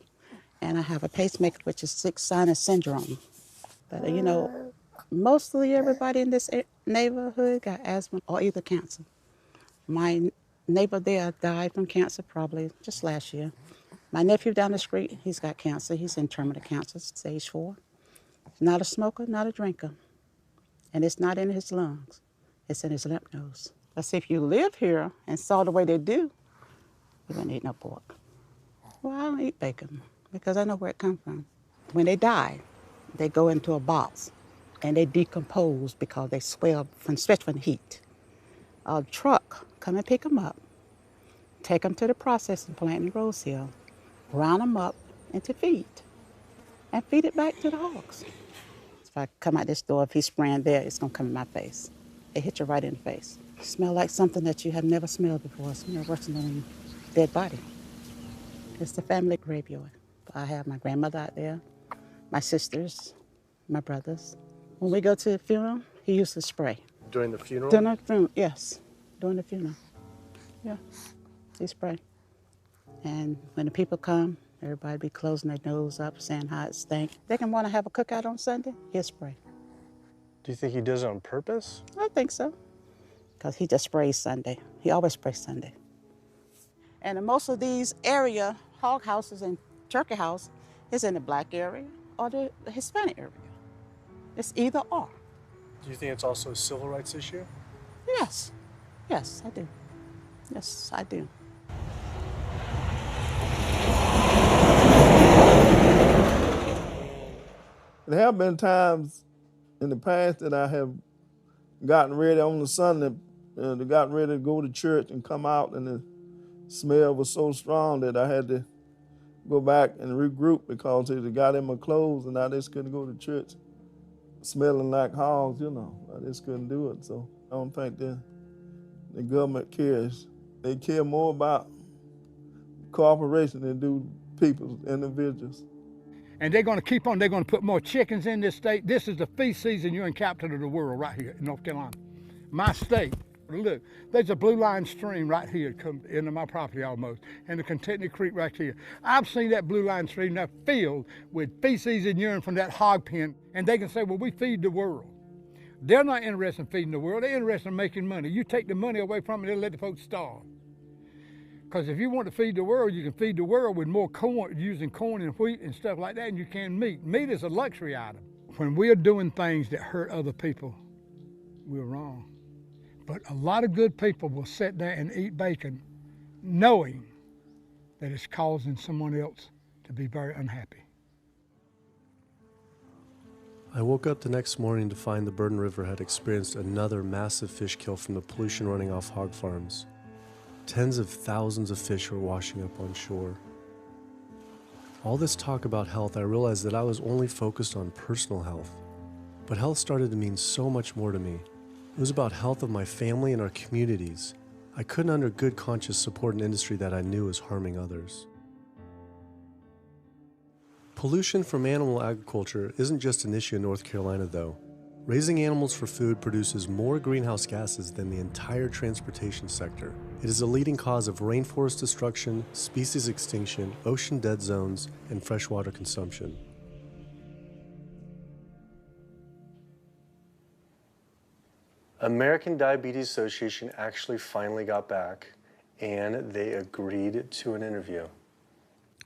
and I have a pacemaker, which is 6 sinus syndrome. But you know, mostly everybody in this neighborhood got asthma or either cancer. My neighbor there died from cancer probably just last year. My nephew down the street, he's got cancer. He's in terminal cancer, stage 4. He's not a smoker, not a drinker. And it's not in his lungs. It's in his lymph nodes. But see, if you live here and saw the way they do, you wouldn't eat no pork. Well, I don't eat bacon because I know where it comes from. When they die, they go into a box and they decompose because they swell, especially from the heat. A truck come and pick them up, take them to the processing plant in Rose Hill, round them up into feed, and feed it back to the hogs. If I come out this door, if he's spraying there, it's gonna come in my face. It hit you right in the face. It smells like something that you have never smelled before. It smells worse than a dead body. It's the family graveyard. I have my grandmother out there, my sisters, my brothers. When we go to the funeral, he used to spray. During the funeral? During the funeral, yes, during the funeral. Yeah, he spray. And when the people come, everybody be closing their nose up, saying how it stink. They can want to have a cookout on Sunday, he'll spray. Do you think he does it on purpose? I think so, because he just sprays Sunday. He always sprays Sunday. And in most of these area, hog houses and turkey house is in the black area or the Hispanic area. It's either or. Do you think it's also a civil rights issue? Yes, yes, I do. Yes, I do. There have been times in the past that I have gotten ready on the Sunday, gotten ready to go to church and come out, and the smell was so strong that I had to go back and regroup because it got in my clothes and I just couldn't go to church smelling like hogs, you know. I just couldn't do it. So I don't think the government cares. They care more about corporations than do people, individuals. And they're going to keep on, they're going to put more chickens in this state. This is the feast season. You're in capital of the world right here in North Carolina. My state. Look, there's a blue line stream right here come into my property almost, and the Contentney Creek right here. I've seen that blue line stream now filled with feces and urine from that hog pen, and they can say, well, we feed the world. They're not interested in feeding the world. They're interested in making money. You take the money away from them, they'll let the folks starve. Because if you want to feed the world, you can feed the world with more corn, using corn and wheat and stuff like that, and you can meat. Meat is a luxury item. When we're doing things that hurt other people, we're wrong. But a lot of good people will sit there and eat bacon knowing that it's causing someone else to be very unhappy. I woke up the next morning to find the Burden River had experienced another massive fish kill from the pollution running off hog farms. Tens of thousands of fish were washing up on shore. All this talk about health, I realized that I was only focused on personal health. But health started to mean so much more to me. It was about health of my family and our communities. I couldn't under good conscience support an industry that I knew was harming others. Pollution from animal agriculture isn't just an issue in North Carolina, though. Raising animals for food produces more greenhouse gases than the entire transportation sector. It is a leading cause of rainforest destruction, species extinction, ocean dead zones, and freshwater consumption. American Diabetes Association actually finally got back and they agreed to an interview.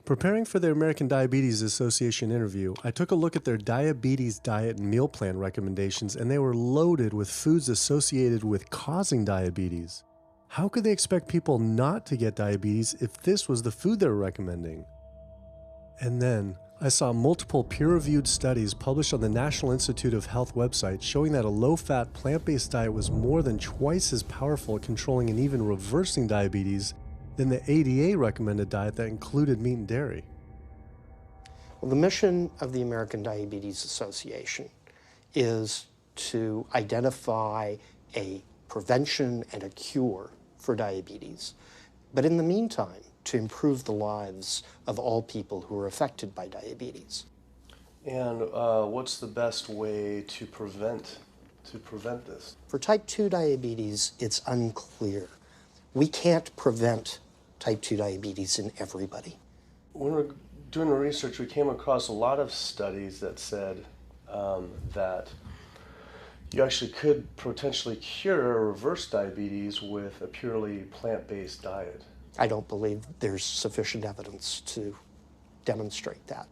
Preparing for the American Diabetes Association interview, I took a look at their diabetes diet and meal plan recommendations, and they were loaded with foods associated with causing diabetes. How could they expect people not to get diabetes if this was the food they were recommending? And then, I saw multiple peer-reviewed studies published on the National Institute of Health website showing that a low-fat, plant-based diet was more than twice as powerful at controlling and even reversing diabetes than the ADA recommended diet that included meat and dairy. Well, the mission of the American Diabetes Association is to identify a prevention and a cure for diabetes, but in the meantime, to improve the lives of all people who are affected by diabetes. And what's the best way to prevent this? For type 2 diabetes, it's unclear. We can't prevent type 2 diabetes in everybody. When we're doing the research, we came across a lot of studies that said that you actually could potentially cure or reverse diabetes with a purely plant-based diet. I don't believe there's sufficient evidence to demonstrate that.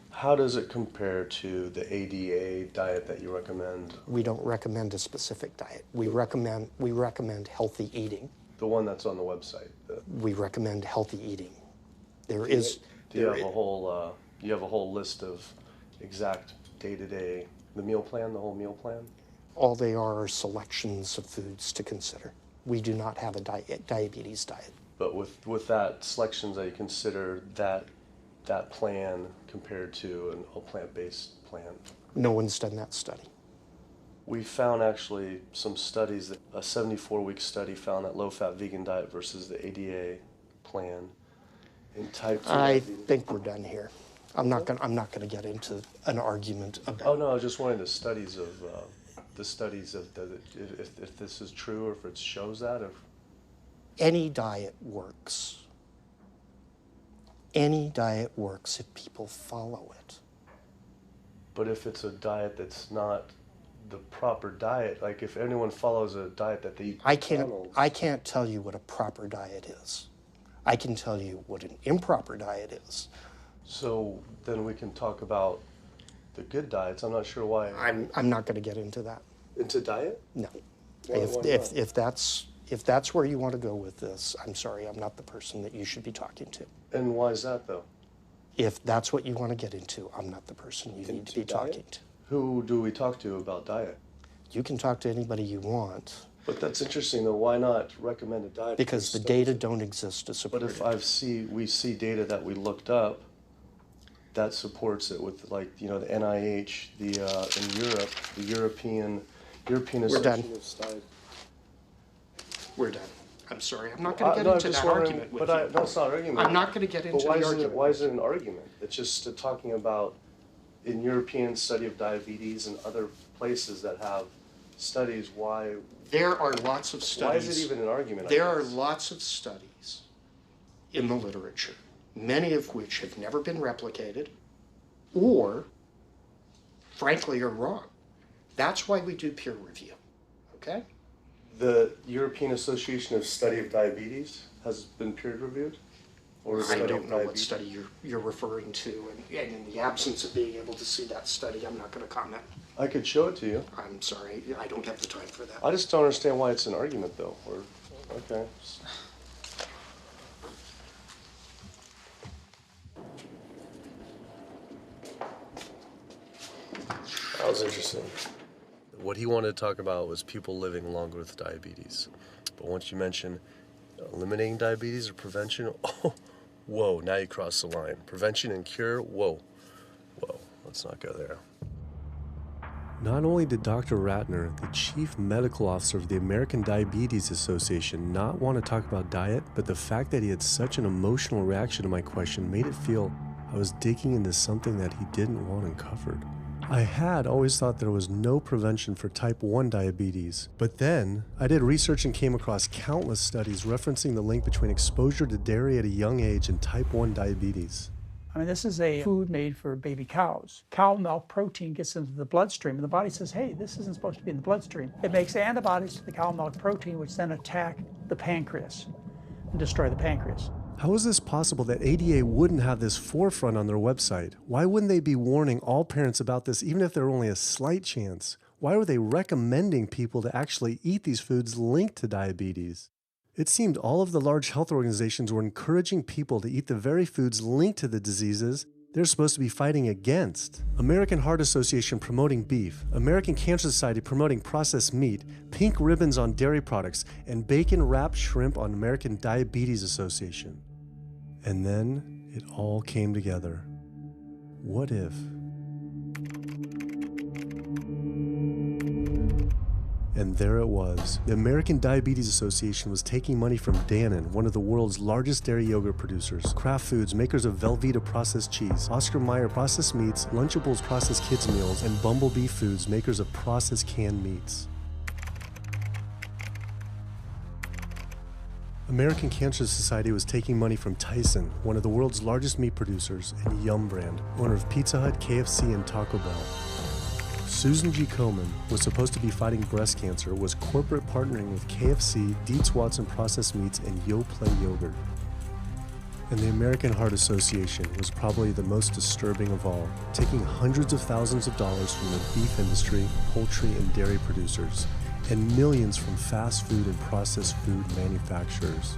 How does it compare to the ADA diet that you recommend? We don't recommend a specific diet. We recommend healthy eating. The one that's on the website. We recommend healthy eating. Do you have a whole list of exact day-to-day, the meal plan, the whole meal plan? All they are selections of foods to consider. We do not have a diabetes diet. But with that selections, that you consider that plan compared to a plant-based plan? No one's done that study. We found actually some studies, that a 74-week study found that low-fat vegan diet versus the ADA plan in type 2 I diabetes. think we're done here. I'm not going to get into an argument about. Oh no, I was just wondering the studies of if this is true or if it shows that. Any diet works. Any diet works if people follow it. But if it's a diet that's not the proper diet, like if anyone follows a diet that they eat I can't tell you what a proper diet is. I can tell you what an improper diet is. So then we can talk about the good diets. I'm not sure why. I'm not going to get into that. Into diet? No. Why If that's where you want to go with this, I'm sorry, I'm not the person that you should be talking to. And why is that though? If that's what you want to get into, I'm not the person you need to be talking to. Who do we talk to about diet? You can talk to anybody you want. But that's interesting though. Why not recommend a diet? Because the data don't exist to support it. But if we see data that we looked up that supports it with, like, you know, the NIH, in Europe, the European Association of Diet. We're done. I'm sorry. I'm not going to get into that argument with you. No, it's not an argument. I'm not going to get into the argument. Why is it an argument? It's just talking about in European study of diabetes and other places that have studies why. There are lots of studies. Why is it even an argument? There are lots of studies in the literature, many of which have never been replicated or, frankly, are wrong. That's why we do peer review, okay? The European Association of Study of Diabetes has been peer reviewed? Or I don't know what study you're referring to, and in the absence of being able to see that study, I'm not going to comment. I could show it to you. I'm sorry, I don't have the time for that. I just don't understand why it's an argument, though. Okay. That was interesting. What he wanted to talk about was people living longer with diabetes. But once you mention eliminating diabetes or prevention, oh, whoa, now you cross the line. Prevention and cure, whoa, let's not go there. Not only did Dr. Ratner, the chief medical officer of the American Diabetes Association, not want to talk about diet, but the fact that he had such an emotional reaction to my question made it feel I was digging into something that he didn't want uncovered. I had always thought there was no prevention for type 1 diabetes, but then I did research and came across countless studies referencing the link between exposure to dairy at a young age and type 1 diabetes. I mean, this is a food made for baby cows. Cow milk protein gets into the bloodstream, and the body says, hey, this isn't supposed to be in the bloodstream. It makes antibodies to the cow milk protein, which then attack the pancreas and destroy the pancreas. How is this possible that ADA wouldn't have this forefront on their website? Why wouldn't they be warning all parents about this, even if there were only a slight chance? Why were they recommending people to actually eat these foods linked to diabetes? It seemed all of the large health organizations were encouraging people to eat the very foods linked to the diseases they're supposed to be fighting against. American Heart Association promoting beef, American Cancer Society promoting processed meat, pink ribbons on dairy products, and bacon-wrapped shrimp on American Diabetes Association. And then it all came together. What if? And there it was. The American Diabetes Association was taking money from Dannon, one of the world's largest dairy yogurt producers, Kraft Foods, makers of Velveeta processed cheese, Oscar Mayer processed meats, Lunchables processed kids meals, and Bumblebee Foods, makers of processed canned meats. American Cancer Society was taking money from Tyson, one of the world's largest meat producers, and Yum Brand, owner of Pizza Hut, KFC, and Taco Bell. Susan G. Komen was supposed to be fighting breast cancer, was corporate partnering with KFC, Dietz Watson Processed Meats, and Yoplait Yogurt. And the American Heart Association was probably the most disturbing of all, taking hundreds of thousands of dollars from the beef industry, poultry, and dairy producers, and millions from fast food and processed food manufacturers.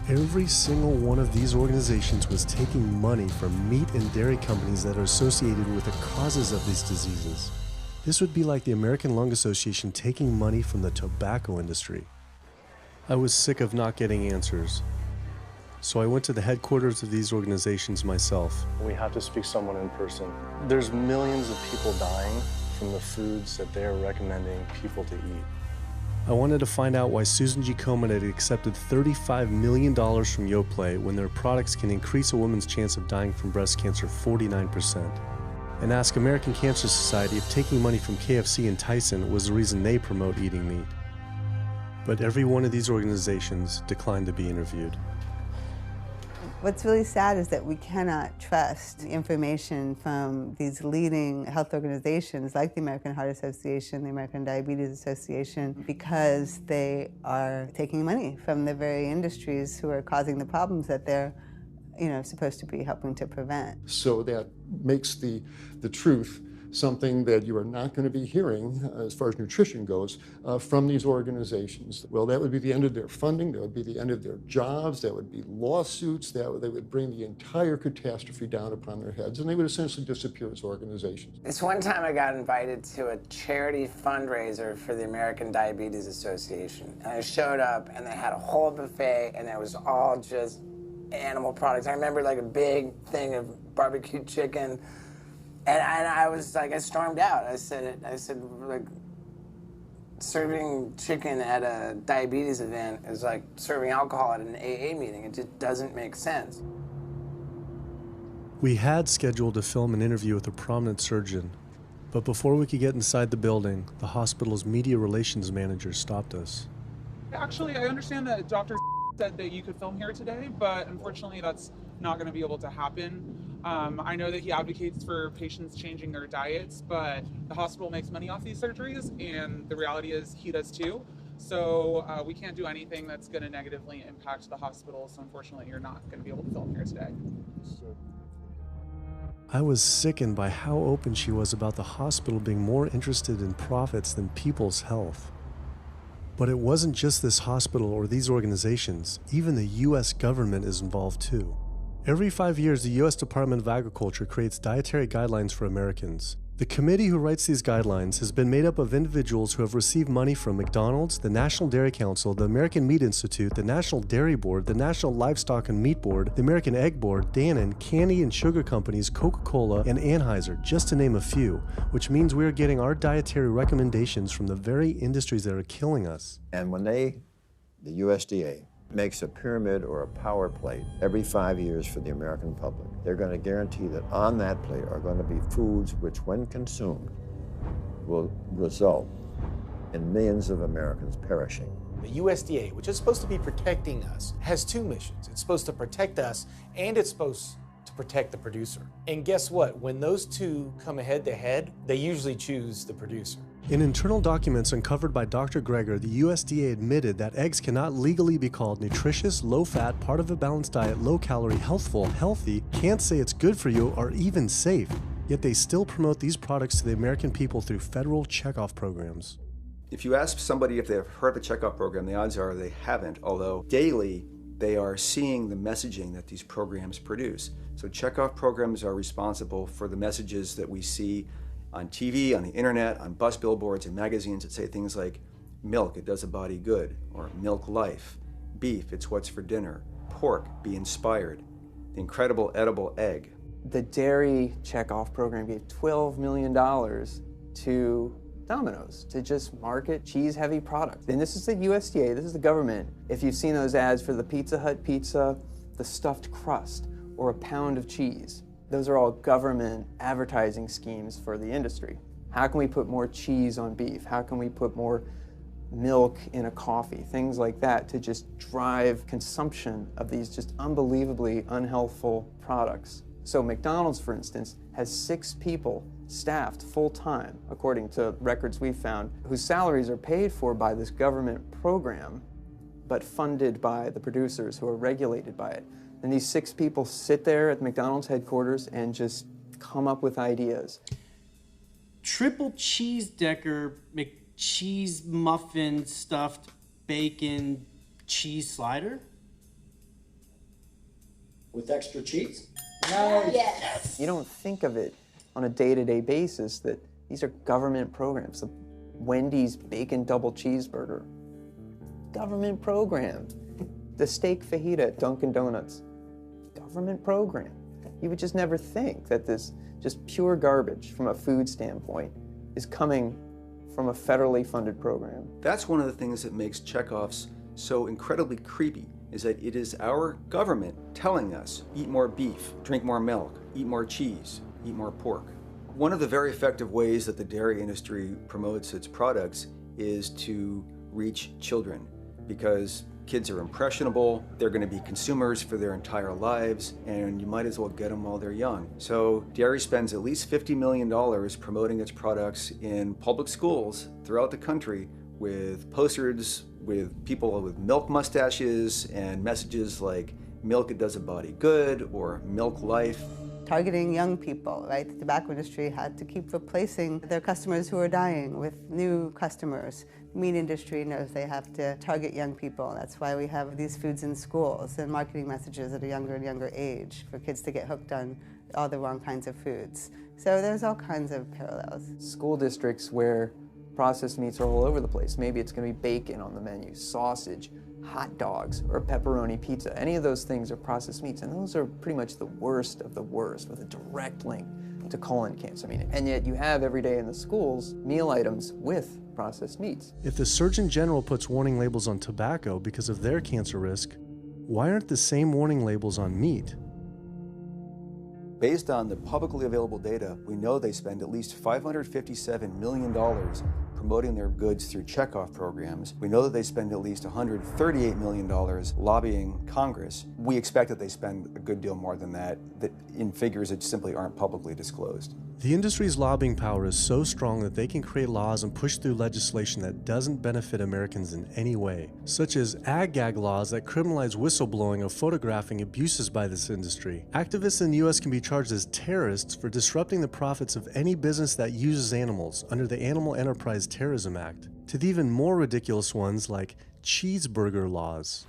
Every single one of these organizations was taking money from meat and dairy companies that are associated with the causes of these diseases. This would be like the American Lung Association taking money from the tobacco industry. I was sick of not getting answers, so I went to the headquarters of these organizations myself. We have to speak to someone in person. There's millions of people dying from the foods that they're recommending people to eat. I wanted to find out why Susan G. Komen had accepted $35 million from Yoplait when their products can increase a woman's chance of dying from breast cancer 49%. And ask American Cancer Society if taking money from KFC and Tyson was the reason they promote eating meat. But every one of these organizations declined to be interviewed. What's really sad is that we cannot trust information from these leading health organizations like the American Heart Association, the American Diabetes Association, because they are taking money from the very industries who are causing the problems that they're supposed to be helping to prevent. So that makes the truth something that you are not going to be hearing, as far as nutrition goes, from these organizations. Well, that would be the end of their funding, that would be the end of their jobs, that would be lawsuits, they would bring the entire catastrophe down upon their heads, and they would essentially disappear as organizations. This one time I got invited to a charity fundraiser for the American Diabetes Association. And I showed up, and they had a whole buffet, and it was all just animal products. I remember like a big thing of barbecue chicken. And I was like, I stormed out. I said, like, serving chicken at a diabetes event is like serving alcohol at an AA meeting. It just doesn't make sense. We had scheduled to film an interview with a prominent surgeon, but before we could get inside the building, the hospital's media relations manager stopped us. Actually, I understand that Dr. said that you could film here today, but unfortunately that's not going to be able to happen. I know that he advocates for patients changing their diets, but the hospital makes money off these surgeries, and the reality is he does too. So we can't do anything that's going to negatively impact the hospital, so unfortunately you're not going to be able to film here today. I was sickened by how open she was about the hospital being more interested in profits than people's health. But it wasn't just this hospital or these organizations. Even the US government is involved too. Every 5 years, the U.S. Department of Agriculture creates dietary guidelines for Americans. The committee who writes these guidelines has been made up of individuals who have received money from McDonald's, the National Dairy Council, the American Meat Institute, the National Dairy Board, the National Livestock and Meat Board, the American Egg Board, Dannon, candy and sugar companies, Coca-Cola, and Anheuser, just to name a few, which means we are getting our dietary recommendations from the very industries that are killing us. And when the USDA, makes a pyramid or a power plate every 5 years for the American public, they're going to guarantee that on that plate are going to be foods which, when consumed, will result in millions of Americans perishing. The USDA, which is supposed to be protecting us, has two missions. It's supposed to protect us, and it's supposed to protect the producer. And guess what? When those two come head to head, they usually choose the producer. In internal documents uncovered by Dr. Greger, the USDA admitted that eggs cannot legally be called nutritious, low-fat, part of a balanced diet, low-calorie, healthful, healthy, can't say it's good for you, or even safe. Yet they still promote these products to the American people through federal checkoff programs. If you ask somebody if they've heard of the checkoff program, the odds are they haven't, although daily they are seeing the messaging that these programs produce. So checkoff programs are responsible for the messages that we see on TV, on the internet, on bus billboards and magazines that say things like, milk, it does a body good, or milk life, beef, it's what's for dinner, pork, be inspired, the incredible edible egg. The dairy checkoff program gave $12 million to Domino's to just market cheese-heavy products. And this is the USDA, this is the government. If you've seen those ads for the Pizza Hut pizza, the stuffed crust, or a pound of cheese, those are all government advertising schemes for the industry. How can we put more cheese on beef? How can we put more milk in a coffee? Things like that to just drive consumption of these just unbelievably unhealthful products. So McDonald's, for instance, has 6 people staffed full-time, according to records we've found, whose salaries are paid for by this government program, but funded by the producers who are regulated by it. And these 6 people sit there at McDonald's headquarters and just come up with ideas. Triple cheese decker McCheese muffin stuffed bacon cheese slider? With extra cheese? Nice. Yes. You don't think of it on a day-to-day basis that these are government programs. The Wendy's bacon double cheeseburger, government program. The steak fajita at Dunkin' Donuts, government program. You would just never think that this just pure garbage from a food standpoint is coming from a federally funded program. That's one of the things that makes checkoffs so incredibly creepy, is that it is our government telling us, eat more beef, drink more milk, eat more cheese, eat more pork. One of the very effective ways that the dairy industry promotes its products is to reach children because kids are impressionable, they're going to be consumers for their entire lives, and you might as well get them while they're young. So dairy spends at least $50 million promoting its products in public schools throughout the country with posters with people with milk mustaches and messages like milk, it does a body good, or milk life. Targeting young people, right? The tobacco industry had to keep replacing their customers who are dying with new customers. The meat industry knows they have to target young people. That's why we have these foods in schools and marketing messages at a younger and younger age for kids to get hooked on all the wrong kinds of foods. So there's all kinds of parallels. School districts where processed meats are all over the place. Maybe it's going to be bacon on the menu, sausage, hot dogs, or pepperoni pizza. Any of those things are processed meats, and those are pretty much the worst of the worst with a direct link to colon cancer. And yet you have every day in the schools meal items with processed meats. If the Surgeon General puts warning labels on tobacco because of their cancer risk, why aren't the same warning labels on meat? Based on the publicly available data, we know they spend at least $557 million promoting their goods through checkoff programs. We know that they spend at least $138 million lobbying Congress. We expect that they spend a good deal more than that in figures that simply aren't publicly disclosed. The industry's lobbying power is so strong that they can create laws and push through legislation that doesn't benefit Americans in any way, such as ag-gag laws that criminalize whistleblowing or photographing abuses by this industry. Activists in the U.S. can be charged as terrorists for disrupting the profits of any business that uses animals under the Animal Enterprise Terrorism Act, to the even more ridiculous ones like cheeseburger laws.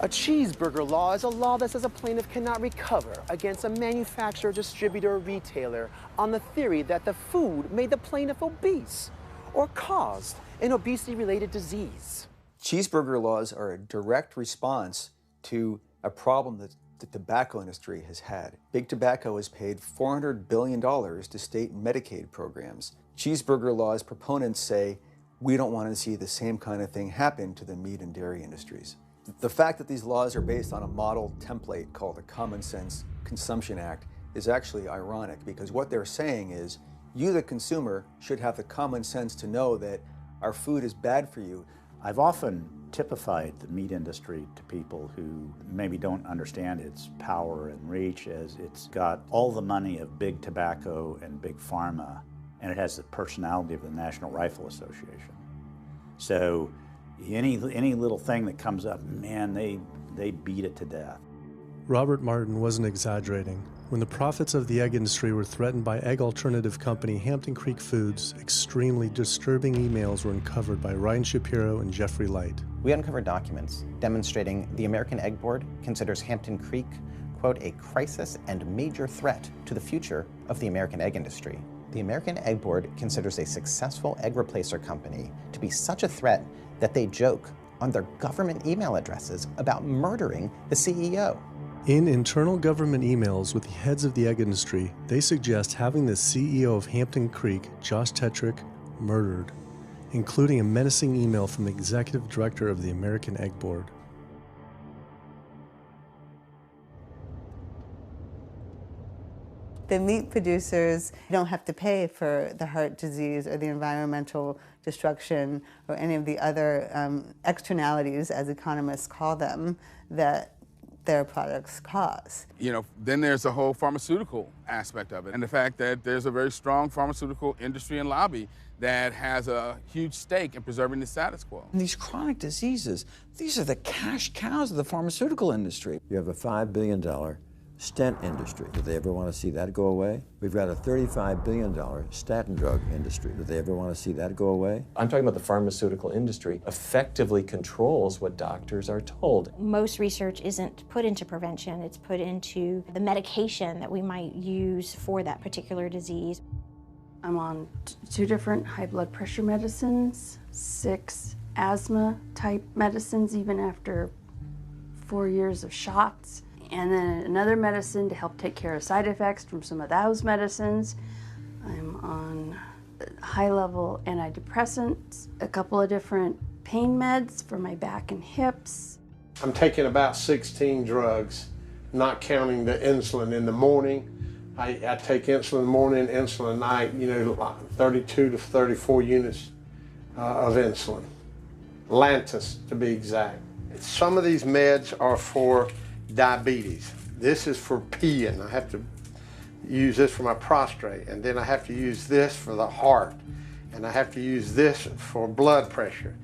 A cheeseburger law is a law that says a plaintiff cannot recover against a manufacturer, distributor, or retailer on the theory that the food made the plaintiff obese or caused an obesity-related disease. Cheeseburger laws are a direct response to a problem that the tobacco industry has had. Big Tobacco has paid $400 billion to state Medicaid programs. Cheeseburger laws proponents say, we don't want to see the same kind of thing happen to the meat and dairy industries. The fact that these laws are based on a model template called the Common Sense Consumption Act is actually ironic, because what they're saying is, you, the consumer, should have the common sense to know that our food is bad for you. I've often typified the meat industry to people who maybe don't understand its power and reach, as it's got all the money of big tobacco and big pharma, and it has the personality of the National Rifle Association. So any little thing that comes up, man, they beat it to death. Robert Martin wasn't exaggerating. When the profits of the egg industry were threatened by egg alternative company Hampton Creek Foods, extremely disturbing emails were uncovered by Ryan Shapiro and Jeffrey Light. We uncovered documents demonstrating the American Egg Board considers Hampton Creek, quote, a crisis and major threat to the future of the American egg industry. The American Egg Board considers a successful egg replacer company to be such a threat that they joke on their government email addresses about murdering the CEO. In internal government emails with the heads of the egg industry, they suggest having the CEO of Hampton Creek, Josh Tetrick, murdered, including a menacing email from the executive director of the American Egg Board. The meat producers don't have to pay for the heart disease or the environmental destruction or any of the other externalities, as economists call them, that their products cause. You know, then there's the whole pharmaceutical aspect of it, and the fact that there's a very strong pharmaceutical industry and lobby that has a huge stake in preserving the status quo. And these chronic diseases, these are the cash cows of the pharmaceutical industry. You have a $5 billion stent industry. Do they ever want to see that go away? We've got a $35 billion statin drug industry. Do they ever want to see that go away? I'm talking about the pharmaceutical industry effectively controls what doctors are told. Most research isn't put into prevention, it's put into the medication that we might use for that particular disease. I'm on 2 different high blood pressure medicines, 6 asthma type medicines, even after 4 years of shots. And then another medicine to help take care of side effects from some of those medicines. I'm on high-level antidepressants, a couple of different pain meds for my back and hips. I'm taking about 16 drugs, not counting the insulin in the morning. I take insulin morning, insulin night, 32 to 34 units of insulin. Lantus to be exact. Some of these meds are for diabetes. This is for peeing. I have to use this for my prostate, and then I have to use this for the heart, and I have to use this for blood pressure.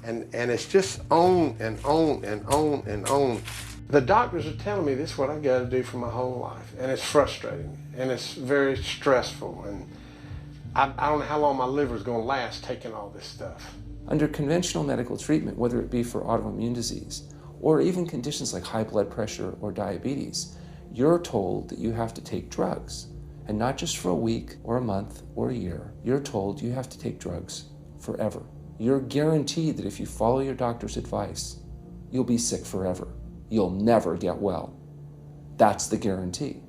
And it's just on and on and on and on. The doctors are telling me this is what I've got to do for my whole life, and it's frustrating, and it's very stressful, and I don't know how long my liver is going to last taking all this stuff. Under conventional medical treatment, whether it be for autoimmune disease or even conditions like high blood pressure or diabetes, you're told that you have to take drugs, and not just for a week or a month or a year. You're told you have to take drugs forever. You're guaranteed that if you follow your doctor's advice, you'll be sick forever. You'll never get well. That's the guarantee.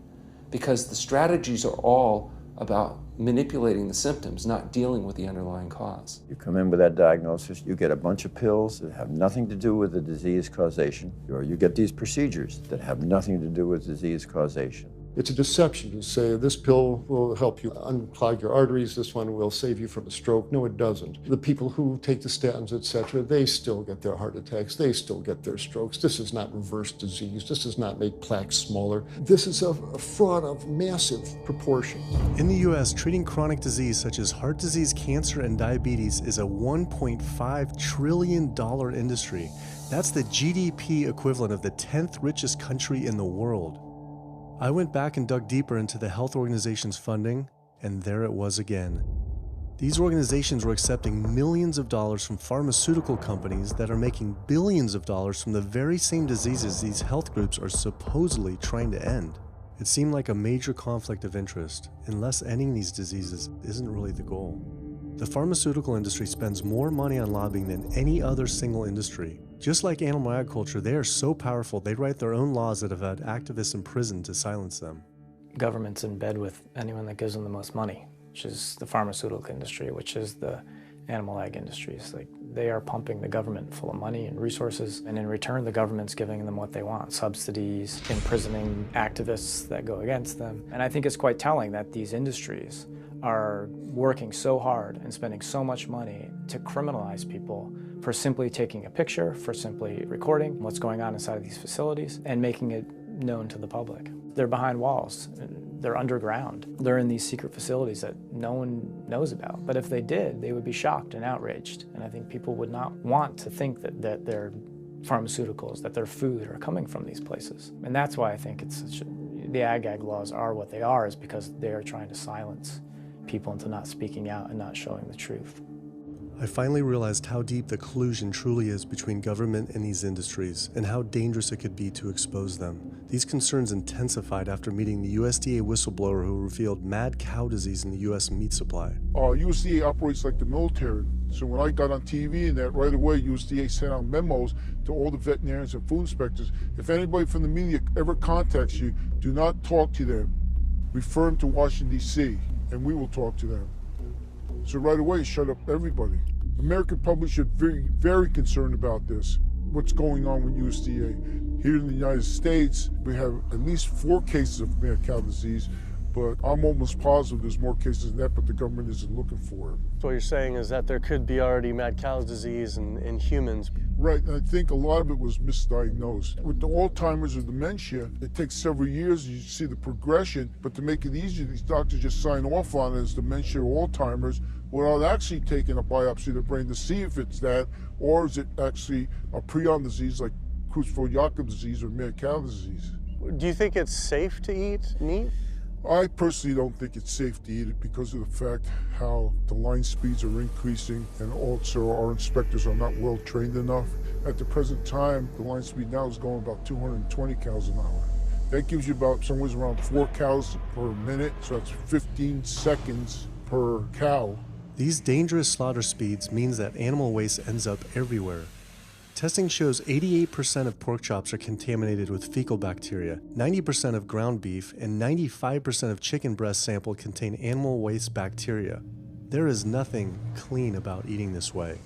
Because the strategies are all about manipulating the symptoms, not dealing with the underlying cause. You come in with that diagnosis, you get a bunch of pills that have nothing to do with the disease causation, or you get these procedures that have nothing to do with disease causation. It's a deception to say this pill will help you unclog your arteries, this one will save you from a stroke. No, it doesn't. The people who take the statins, etc., they still get their heart attacks, they still get their strokes. This is not reverse disease. This does not make plaques smaller. This is a fraud of massive proportions. In the US, treating chronic disease such as heart disease, cancer, and diabetes is a $1.5 trillion industry. That's the GDP equivalent of the 10th richest country in the world. I went back and dug deeper into the health organization's funding, and there it was again. These organizations were accepting millions of dollars from pharmaceutical companies that are making billions of dollars from the very same diseases these health groups are supposedly trying to end. It seemed like a major conflict of interest, unless ending these diseases isn't really the goal. The pharmaceutical industry spends more money on lobbying than any other single industry. Just like animal agriculture, they are so powerful they write their own laws that have had activists imprisoned to silence them. Government's in bed with anyone that gives them the most money, which is the pharmaceutical industry, which is the animal ag industries. Like, they are pumping the government full of money and resources, and in return the government's giving them what they want: subsidies, imprisoning activists that go against them. And I think it's quite telling that these industries are working so hard and spending so much money to criminalize people for simply taking a picture, for simply recording what's going on inside of these facilities and making it known to the public. They're behind walls, they're underground, they're in these secret facilities that no one knows about. But if they did, they would be shocked and outraged. And I think people would not want to think that their pharmaceuticals, that their food are coming from these places. And that's why I think it's the ag laws are what they are, is because they are trying to silence people into not speaking out and not showing the truth. I finally realized how deep the collusion truly is between government and these industries, and how dangerous it could be to expose them. These concerns intensified after meeting the USDA whistleblower who revealed mad cow disease in the US meat supply. USDA operates like the military. So when I got on TV and that, right away USDA sent out memos to all the veterinarians and food inspectors. If anybody from the media ever contacts you, do not talk to them. Refer them to Washington, D.C., and we will talk to them. So right away, shut up everybody. American public should be very concerned about this, what's going on with USDA. Here in the United States, we have at least 4 cases of mad cow disease, but I'm almost positive there's more cases than that, but the government isn't looking for it. So what you're saying is that there could be already mad cow disease in humans. Right, and I think a lot of it was misdiagnosed. With the Alzheimer's or dementia, it takes several years, you see the progression, but to make it easier, these doctors just sign off on it as dementia or Alzheimer's without actually taking a biopsy of the brain to see if it's that, or is it actually a prion disease like Creutzfeldt-Jakob disease or mad cow disease. Do you think it's safe to eat meat? I personally don't think it's safe to eat it because of the fact how the line speeds are increasing, and also our inspectors are not well trained enough. At the present time, the line speed now is going about 220 cows an hour. That gives you about somewhere around 4 cows per minute, so that's 15 seconds per cow. These dangerous slaughter speeds means that animal waste ends up everywhere. Testing shows 88% of pork chops are contaminated with fecal bacteria, 90% of ground beef, and 95% of chicken breast sample contain animal waste bacteria. There is nothing clean about eating this way.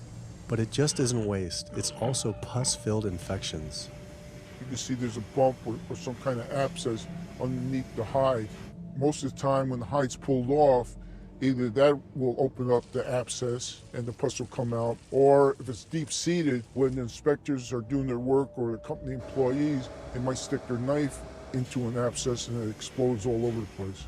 But it just isn't waste, it's also pus-filled infections. You can see there's a bump or some kind of abscess underneath the hide. Most of the time when the hide's pulled off, Either that will open up the abscess and the pus will come out, or if it's deep-seated, when the inspectors are doing their work or the company employees, they might stick their knife into an abscess and it explodes all over the place.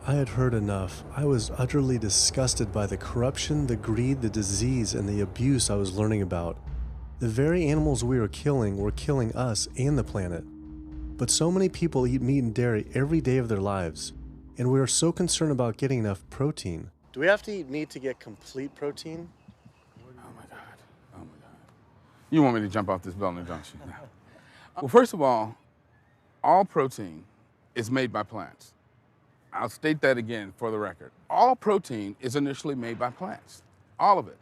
I had heard enough. I was utterly disgusted by the corruption, the greed, the disease, and the abuse I was learning about. The very animals we were killing us and the planet. But so many people eat meat and dairy every day of their lives, and we are so concerned about getting enough protein. Do we have to eat meat to get complete protein? Oh my God. You want me to jump off this building, don't you? Well, first of all protein is made by plants. I'll state that again for the record. All protein is initially made by plants, all of it.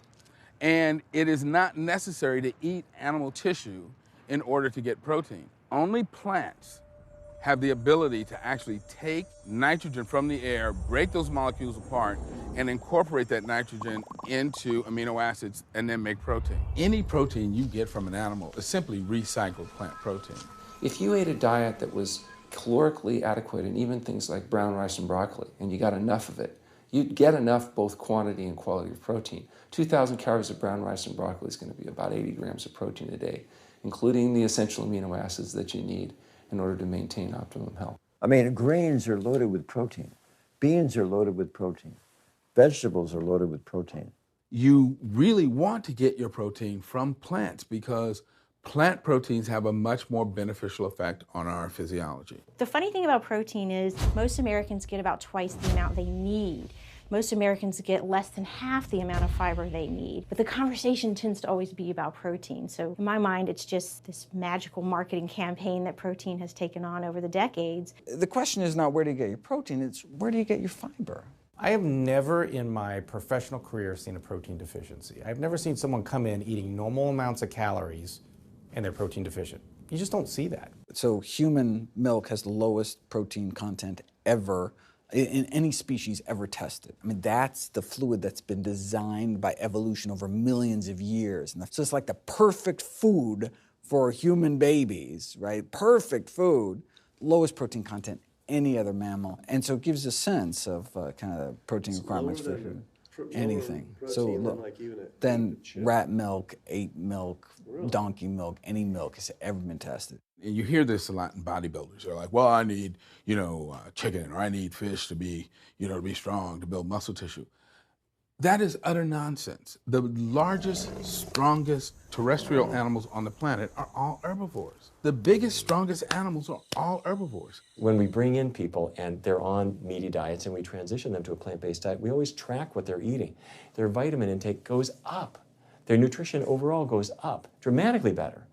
And it is not necessary to eat animal tissue in order to get protein. Only plants have the ability to actually take nitrogen from the air, break those molecules apart, and incorporate that nitrogen into amino acids and then make protein. Any protein you get from an animal is simply recycled plant protein. If you ate a diet that was calorically adequate, and even things like brown rice and broccoli, and you got enough of it, you'd get enough both quantity and quality of protein. 2,000 calories of brown rice and broccoli is going to be about 80 grams of protein a day, including the essential amino acids that you need in order to maintain optimum health. I mean, grains are loaded with protein. Beans are loaded with protein. Vegetables are loaded with protein. You really want to get your protein from plants because plant proteins have a much more beneficial effect on our physiology. The funny thing about protein is most Americans get about twice the amount they need. Most Americans get less than half the amount of fiber they need. But the conversation tends to always be about protein. So in my mind, it's just this magical marketing campaign that protein has taken on over the decades. The question is not where do you get your protein, it's where do you get your fiber? I have never in my professional career seen a protein deficiency. I've never seen someone come in eating normal amounts of calories and they're protein deficient. You just don't see that. So human milk has the lowest protein content ever in any species ever tested. I mean, that's the fluid that's been designed by evolution over millions of years. And that's just like the perfect food for human babies, right? Perfect food, lowest protein content any other mammal. And so it gives a sense of kind of the protein requirements for anything. So then rat milk, ape milk, donkey milk, any milk has ever been tested. And you hear this a lot in bodybuilders. They're like, well, I need, chicken, or I need fish to be, to be strong, to build muscle tissue. That is utter nonsense. The largest, strongest terrestrial animals on the planet are all herbivores. The biggest, strongest animals are all herbivores. When we bring in people and they're on meaty diets and we transition them to a plant-based diet, we always track what they're eating. Their vitamin intake goes up. Their nutrition overall goes up, dramatically better.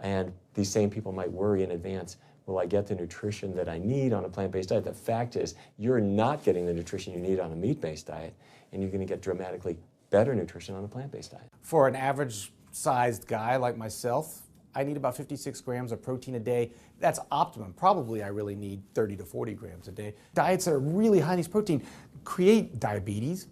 And these same people might worry in advance, will I get the nutrition that I need on a plant-based diet? The fact is, you're not getting the nutrition you need on a meat-based diet, and you're going to get dramatically better nutrition on a plant-based diet. For an average-sized guy like myself, I need about 56 grams of protein a day. That's optimum. Probably I really need 30 to 40 grams a day. Diets that are really high in these protein create diabetes,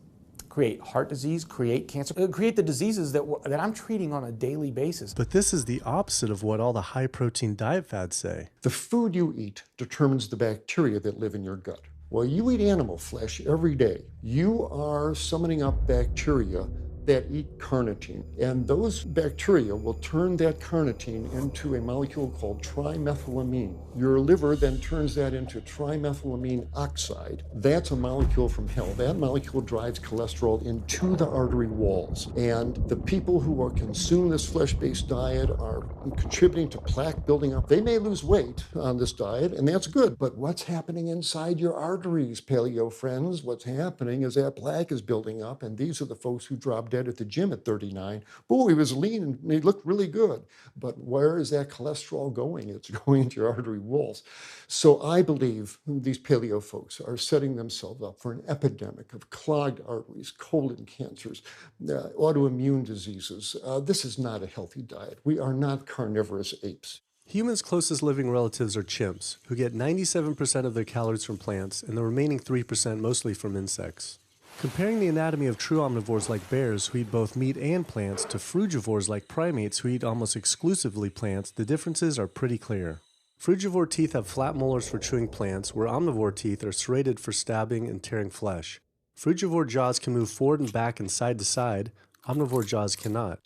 create heart disease, create cancer, create the diseases that I'm treating on a daily basis. But this is the opposite of what all the high-protein diet fads say. The food you eat determines the bacteria that live in your gut. Well, you eat animal flesh every day. You are summoning up bacteria that eat carnitine. And those bacteria will turn that carnitine into a molecule called trimethylamine. Your liver then turns that into trimethylamine oxide. That's a molecule from hell. That molecule drives cholesterol into the artery walls. And the people who are consuming this flesh-based diet are contributing to plaque building up. They may lose weight on this diet, and that's good. But what's happening inside your arteries, paleo friends? What's happening is that plaque is building up, and these are the folks who drop dead at the gym at 39. Boy, he was lean and he looked really good. But where is that cholesterol going? It's going into your artery walls. So I believe these paleo folks are setting themselves up for an epidemic of clogged arteries, colon cancers, autoimmune diseases. This is not a healthy diet. We are not carnivorous apes. Humans' closest living relatives are chimps, who get 97% of their calories from plants and the remaining 3% mostly from insects. Comparing the anatomy of true omnivores like bears, who eat both meat and plants, to frugivores like primates, who eat almost exclusively plants, the differences are pretty clear. Frugivore teeth have flat molars for chewing plants, where omnivore teeth are serrated for stabbing and tearing flesh. Frugivore jaws can move forward and back and side to side. Omnivore jaws cannot.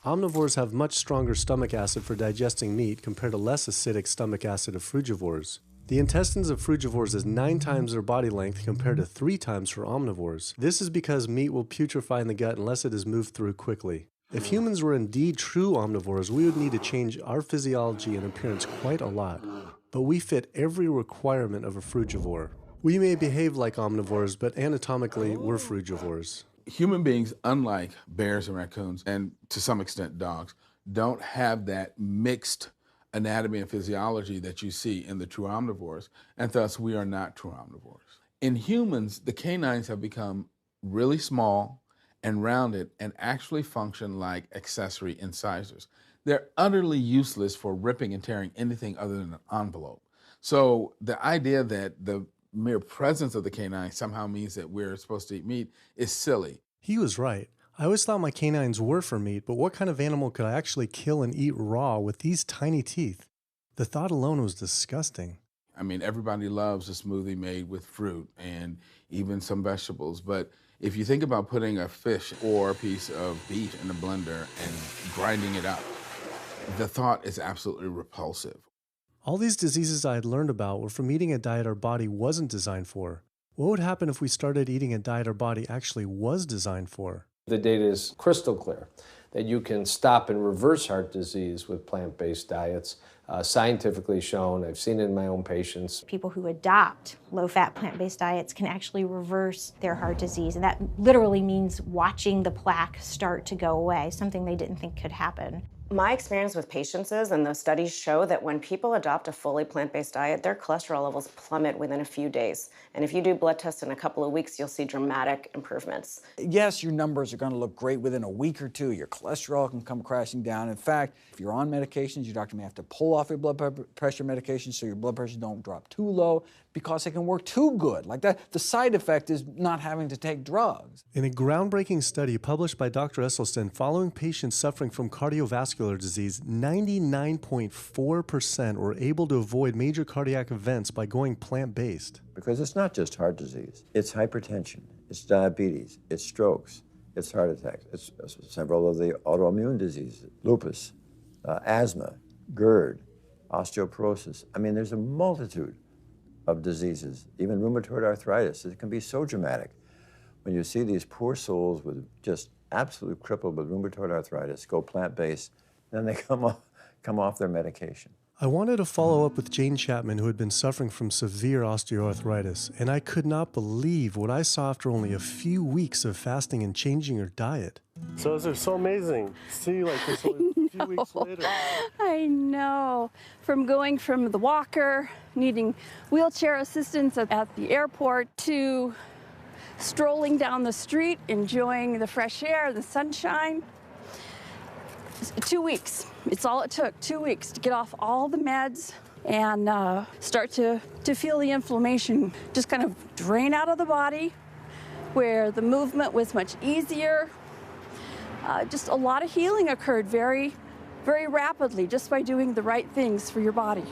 Omnivores have much stronger stomach acid for digesting meat compared to less acidic stomach acid of frugivores. The intestines of frugivores is 9 times their body length compared to 3 times for omnivores. This is because meat will putrefy in the gut unless it is moved through quickly. If humans were indeed true omnivores, we would need to change our physiology and appearance quite a lot. But we fit every requirement of a frugivore. We may behave like omnivores, but anatomically, we're frugivores. Human beings, unlike bears and raccoons, and to some extent dogs, don't have that mixed anatomy and physiology that you see in the true omnivores, and thus we are not true omnivores. In humans, the canines have become really small and rounded and actually function like accessory incisors. They're utterly useless for ripping and tearing anything other than an envelope. So the idea that the mere presence of the canine somehow means that we're supposed to eat meat is silly. He was right. I always thought my canines were for meat, but what kind of animal could I actually kill and eat raw with these tiny teeth? The thought alone was disgusting. I mean, everybody loves a smoothie made with fruit and even some vegetables, but if you think about putting a fish or a piece of beef in a blender and grinding it up, the thought is absolutely repulsive. All these diseases I had learned about were from eating a diet our body wasn't designed for. What would happen if we started eating a diet our body actually was designed for? The data is crystal clear that you can stop and reverse heart disease with plant-based diets. Scientifically shown, I've seen it in my own patients. People who adopt low-fat plant-based diets can actually reverse their heart disease, and that literally means watching the plaque start to go away, something they didn't think could happen. My experience with patients is, and those studies show, that when people adopt a fully plant-based diet, their cholesterol levels plummet within a few days. And if you do blood tests in a couple of weeks, you'll see dramatic improvements. Yes, your numbers are going to look great within a week or two. Your cholesterol can come crashing down. In fact, if you're on medications, your doctor may have to pull off your blood pressure medications so your blood pressure don't drop too low because it can work too good. Like that, the side effect is not having to take drugs. In a groundbreaking study published by Dr. Esselstyn following patients suffering from cardiovascular disease, 99.4% were able to avoid major cardiac events by going plant-based. Because it's not just heart disease. It's hypertension, it's diabetes, it's strokes, it's heart attacks, it's several of the autoimmune diseases, lupus, asthma, GERD, osteoporosis. I mean, there's a multitude of diseases, even rheumatoid arthritis. It can be so dramatic. When you see these poor souls with just absolutely crippled with rheumatoid arthritis go plant-based, then they come off their medication. I wanted to follow up with Jane Chapman, who had been suffering from severe osteoarthritis, and I could not believe what I saw after only a few weeks of fasting and changing her diet. So they're so amazing. See, like this only a few weeks later. I know. From going from the walker, needing wheelchair assistance at the airport, to strolling down the street, enjoying the fresh air, the sunshine. 2 weeks. It's all it took, 2 weeks to get off all the meds and start to feel the inflammation just kind of drain out of the body, where the movement was much easier. Just a lot of healing occurred very, very rapidly just by doing the right things for your body.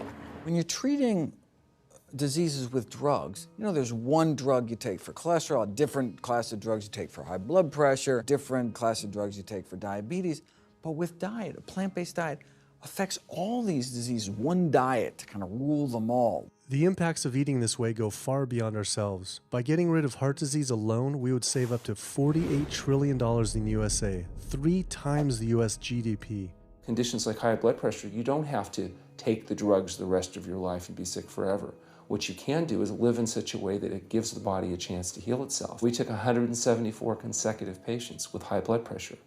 When you're treating diseases with drugs, you know, there's one drug you take for cholesterol, a different class of drugs you take for high blood pressure, different class of drugs you take for diabetes. But with diet, a plant-based diet affects all these diseases, one diet to kind of rule them all. The impacts of eating this way go far beyond ourselves. By getting rid of heart disease alone, we would save up to $48 trillion in USA, 3 times the US GDP. Conditions like high blood pressure, you don't have to take the drugs the rest of your life and be sick forever. What you can do is live in such a way that it gives the body a chance to heal itself. We took 174 consecutive patients with high blood pressure,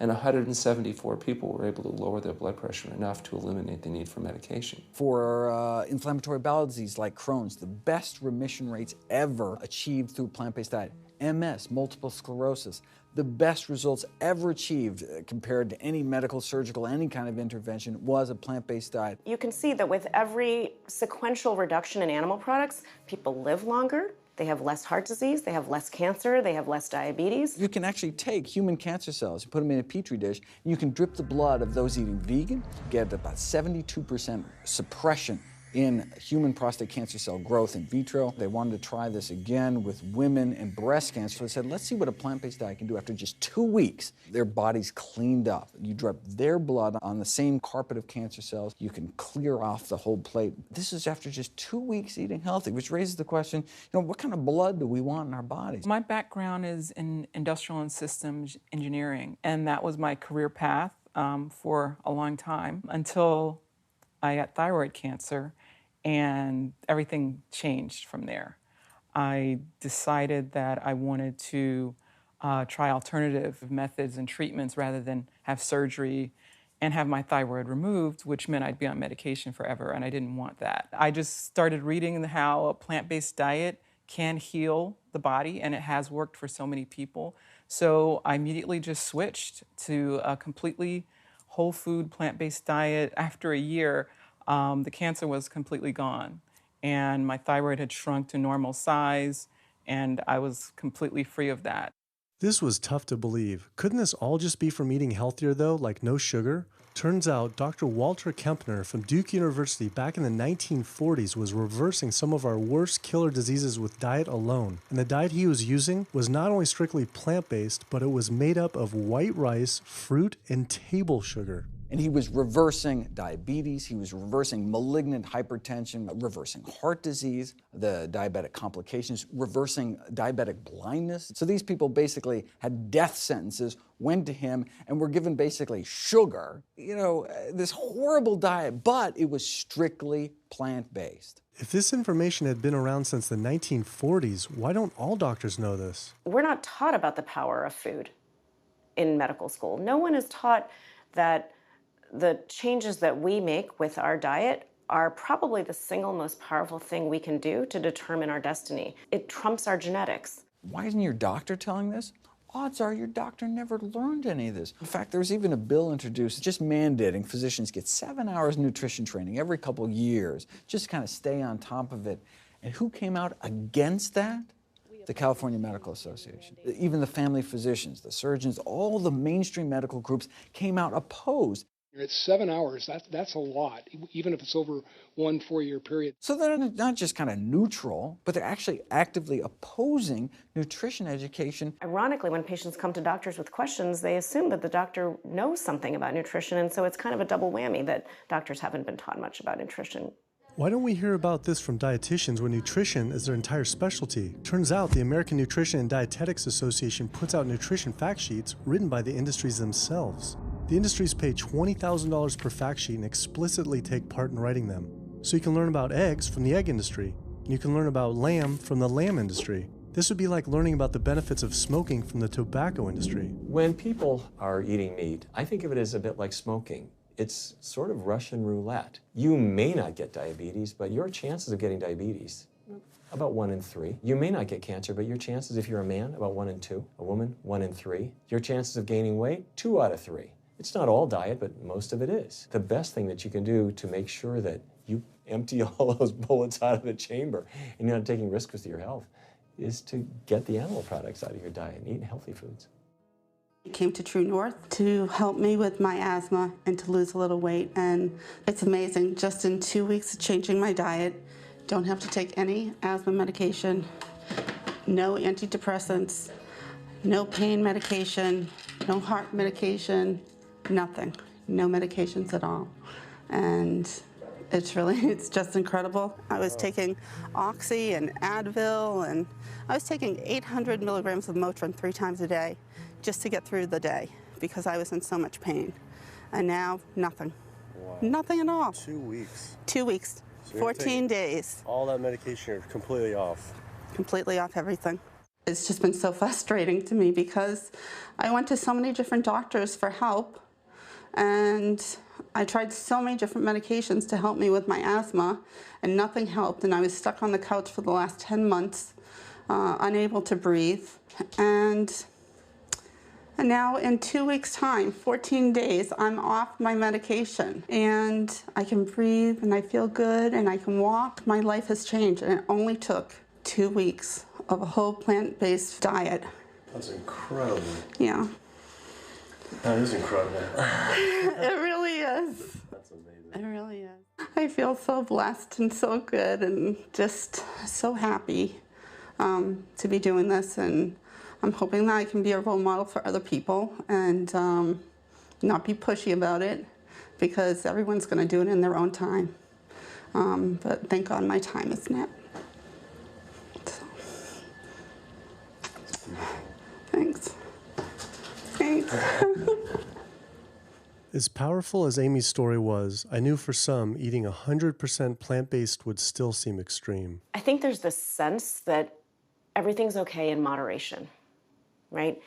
and 174 people were able to lower their blood pressure enough to eliminate the need for medication. For inflammatory bowel disease like Crohn's, the best remission rates ever achieved through plant-based diet. MS, multiple sclerosis, the best results ever achieved compared to any medical, surgical, any kind of intervention was a plant-based diet. You can see that with every sequential reduction in animal products, people live longer, they have less heart disease, they have less cancer, they have less diabetes. You can actually take human cancer cells, you put them in a petri dish, and you can drip the blood of those eating vegan, get about 72% suppression in human prostate cancer cell growth in vitro. They wanted to try this again with women and breast cancer. So they said, let's see what a plant-based diet can do. After just 2 weeks, their bodies cleaned up. You drop their blood on the same carpet of cancer cells. You can clear off the whole plate. This is after just 2 weeks eating healthy, which raises the question, what kind of blood do we want in our bodies? My background is in industrial and systems engineering, and that was my career path for a long time until I got thyroid cancer, and everything changed from there. I decided that I wanted to try alternative methods and treatments rather than have surgery and have my thyroid removed, which meant I'd be on medication forever, and I didn't want that. I just started reading how a plant-based diet can heal the body, and it has worked for so many people. So I immediately just switched to a completely whole food plant-based diet. After a year, the cancer was completely gone, and my thyroid had shrunk to normal size, and I was completely free of that. This was tough to believe. Couldn't this all just be from eating healthier though, like no sugar? Turns out Dr. Walter Kempner from Duke University back in the 1940s was reversing some of our worst killer diseases with diet alone. And the diet he was using was not only strictly plant-based, but it was made up of white rice, fruit, and table sugar. And he was reversing diabetes, he was reversing malignant hypertension, reversing heart disease, the diabetic complications, reversing diabetic blindness. So these people basically had death sentences, went to him, and were given basically sugar, this horrible diet, but it was strictly plant-based. If this information had been around since the 1940s, why don't all doctors know this? We're not taught about the power of food in medical school. No one is taught that the changes that we make with our diet are probably the single most powerful thing we can do to determine our destiny. It trumps our genetics. Why isn't your doctor telling this? Odds are your doctor never learned any of this. In fact, there was even a bill introduced just mandating physicians get 7 hours nutrition training every couple years, just to kind of stay on top of it. And who came out against that? The California Medical Association. Even the family physicians, the surgeons, all the mainstream medical groups came out opposed. It's 7 hours, that's a lot, even if it's over 1 4-year period. So they're not just kind of neutral, but they're actually actively opposing nutrition education. Ironically, when patients come to doctors with questions, they assume that the doctor knows something about nutrition, and so it's kind of a double whammy that doctors haven't been taught much about nutrition. Why don't we hear about this from dietitians when nutrition is their entire specialty? Turns out the American Nutrition and Dietetics Association puts out nutrition fact sheets written by the industries themselves. The industries pay $20,000 per fact sheet and explicitly take part in writing them. So you can learn about eggs from the egg industry, and you can learn about lamb from the lamb industry. This would be like learning about the benefits of smoking from the tobacco industry. When people are eating meat, I think of it as a bit like smoking. It's sort of Russian roulette. You may not get diabetes, but your chances of getting diabetes, about 1 in 3. You may not get cancer, but your chances, if you're a man, about 1 in 2. A woman, 1 in 3. Your chances of gaining weight, 2 out of 3. It's not all diet, but most of it is. The best thing that you can do to make sure that you empty all those bullets out of the chamber and you're not taking risks with your health is to get the animal products out of your diet and eat healthy foods. I came to True North to help me with my asthma and to lose a little weight, and it's amazing. Just in 2 weeks of changing my diet, don't have to take any asthma medication, no antidepressants, no pain medication, no heart medication, nothing, no medications at all. And it's just incredible. I was taking Oxy and Advil, and I was taking 800 milligrams of Motrin 3 times a day just to get through the day because I was in so much pain. And now, nothing. Wow. Nothing at all. 2 weeks. 2 weeks, So 14 days. All that medication, you're completely off. Completely off everything. It's just been so frustrating to me because I went to so many different doctors for help, and I tried so many different medications to help me with my asthma, and nothing helped, and I was stuck on the couch for the last 10 months, unable to breathe. And now in 2 weeks' time, 14 days, I'm off my medication, and I can breathe, and I feel good, and I can walk. My life has changed, and it only took 2 weeks of a whole plant-based diet. That's incredible. Yeah. That is incredible. It really is. That's amazing. It really is. I feel so blessed and so good and just so happy to be doing this, and I'm hoping that I can be a role model for other people and not be pushy about it, because everyone's going to do it in their own time. But thank God my time is now. So. Thanks. Thanks. As powerful as Amy's story was, I knew for some, eating 100% plant-based would still seem extreme. I think there's this sense that everything's okay in moderation, right?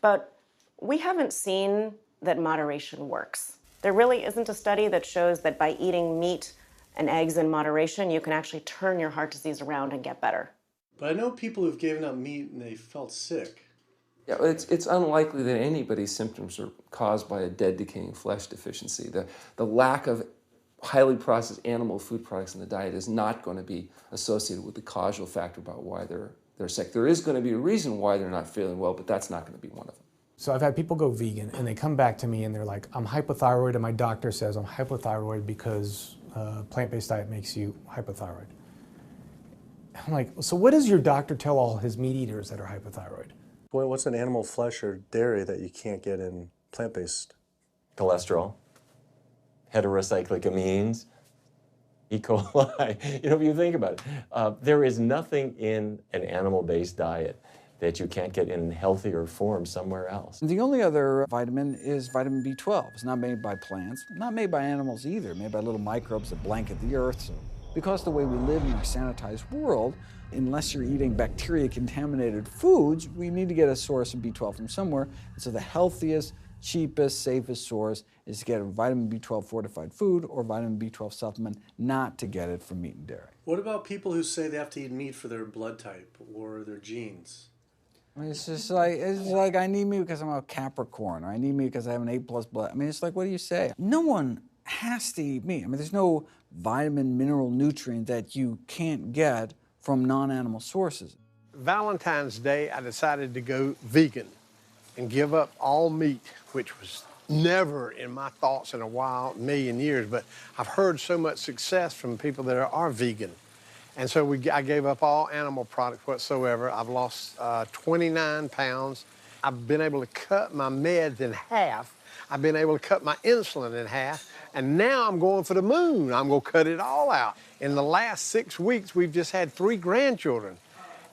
But we haven't seen that moderation works. There really isn't a study that shows that by eating meat and eggs in moderation, you can actually turn your heart disease around and get better. But I know people who've given up meat and they felt sick. Yeah, it's unlikely that anybody's symptoms are caused by a dead, decaying flesh deficiency. The lack of highly processed animal food products in the diet is not going to be associated with the causal factor about why they're sick. There is going to be a reason why they're not feeling well, but that's not going to be one of them. So I've had people go vegan and they come back to me and they're like, I'm hypothyroid and my doctor says I'm hypothyroid because plant-based diet makes you hypothyroid. I'm like, so what does your doctor tell all his meat eaters that are hypothyroid? Boy, what's an animal flesh or dairy that you can't get in plant-based? Cholesterol, heterocyclic amines, E. coli. You know, if you think about it, there is nothing in an animal-based diet that you can't get in healthier form somewhere else. The only other vitamin is vitamin B12. It's not made by plants, not made by animals either, made by little microbes that blanket the earth. So because the way we live in our sanitized world, unless you're eating bacteria-contaminated foods, we need to get a source of B12 from somewhere. And so the healthiest, cheapest, safest source is to get a vitamin B12 fortified food or vitamin B12 supplement, not to get it from meat and dairy. What about people who say they have to eat meat for their blood type or their genes? I mean, it's like I need meat because I'm a Capricorn, or I need meat because I have an A+ blood. I mean, it's like, what do you say? No one has to eat meat. I mean, there's no vitamin, mineral, nutrient that you can't get from non-animal sources. Valentine's Day, I decided to go vegan and give up all meat, which was never in my thoughts in a while, million years, but I've heard so much success from people that are vegan. And so I gave up all animal products whatsoever. I've lost 29 pounds. I've been able to cut my meds in half. I've been able to cut my insulin in half. And now I'm going for the moon. I'm going to cut it all out. In the last 6 weeks, we've just had 3 grandchildren.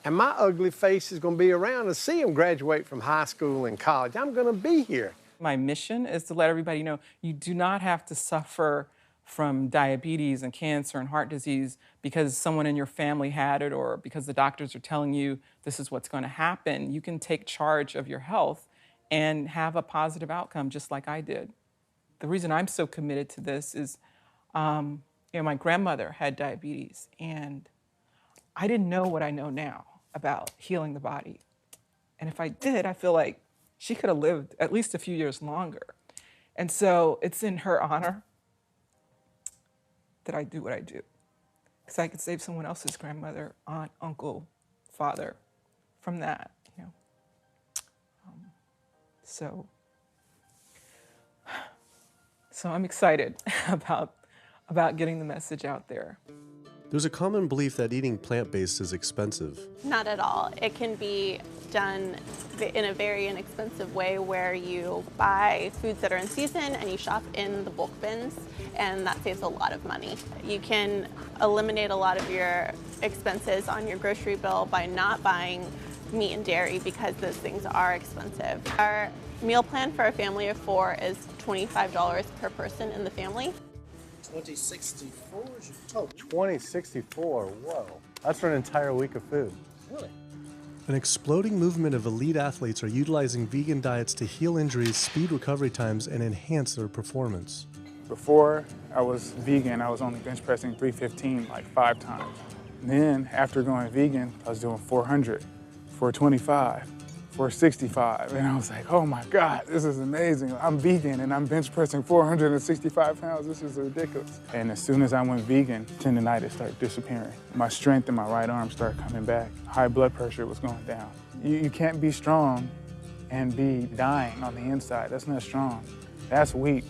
And my ugly face is going to be around to see them graduate from high school and college. I'm going to be here. My mission is to let everybody know you do not have to suffer from diabetes and cancer and heart disease because someone in your family had it or because the doctors are telling you this is what's going to happen. You can take charge of your health and have a positive outcome just like I did. The reason I'm so committed to this is, my grandmother had diabetes, and I didn't know what I know now about healing the body. And if I did, I feel like she could have lived at least a few years longer. And so it's in her honor that I do what I do. Because I could save someone else's grandmother, aunt, uncle, father from that, So I'm excited about getting the message out there. There's a common belief that eating plant-based is expensive. Not at all. It can be done in a very inexpensive way where you buy foods that are in season and you shop in the bulk bins, and that saves a lot of money. You can eliminate a lot of your expenses on your grocery bill by not buying meat and dairy because those things are expensive. Our meal plan for a family of 4 is $25 per person in the family. 2064 is your total. 2064, whoa. That's for an entire week of food. Really? An exploding movement of elite athletes are utilizing vegan diets to heal injuries, speed recovery times, and enhance their performance. Before I was vegan, I was only bench pressing 315 like 5 times. Then after going vegan, I was doing 400, 425. 465, and I was like, oh my God, this is amazing. I'm vegan and I'm bench pressing 465 pounds. This is ridiculous. And as soon as I went vegan, tendinitis started disappearing. My strength in my right arm started coming back. High blood pressure was going down. You can't be strong and be dying on the inside. That's not strong. That's weak.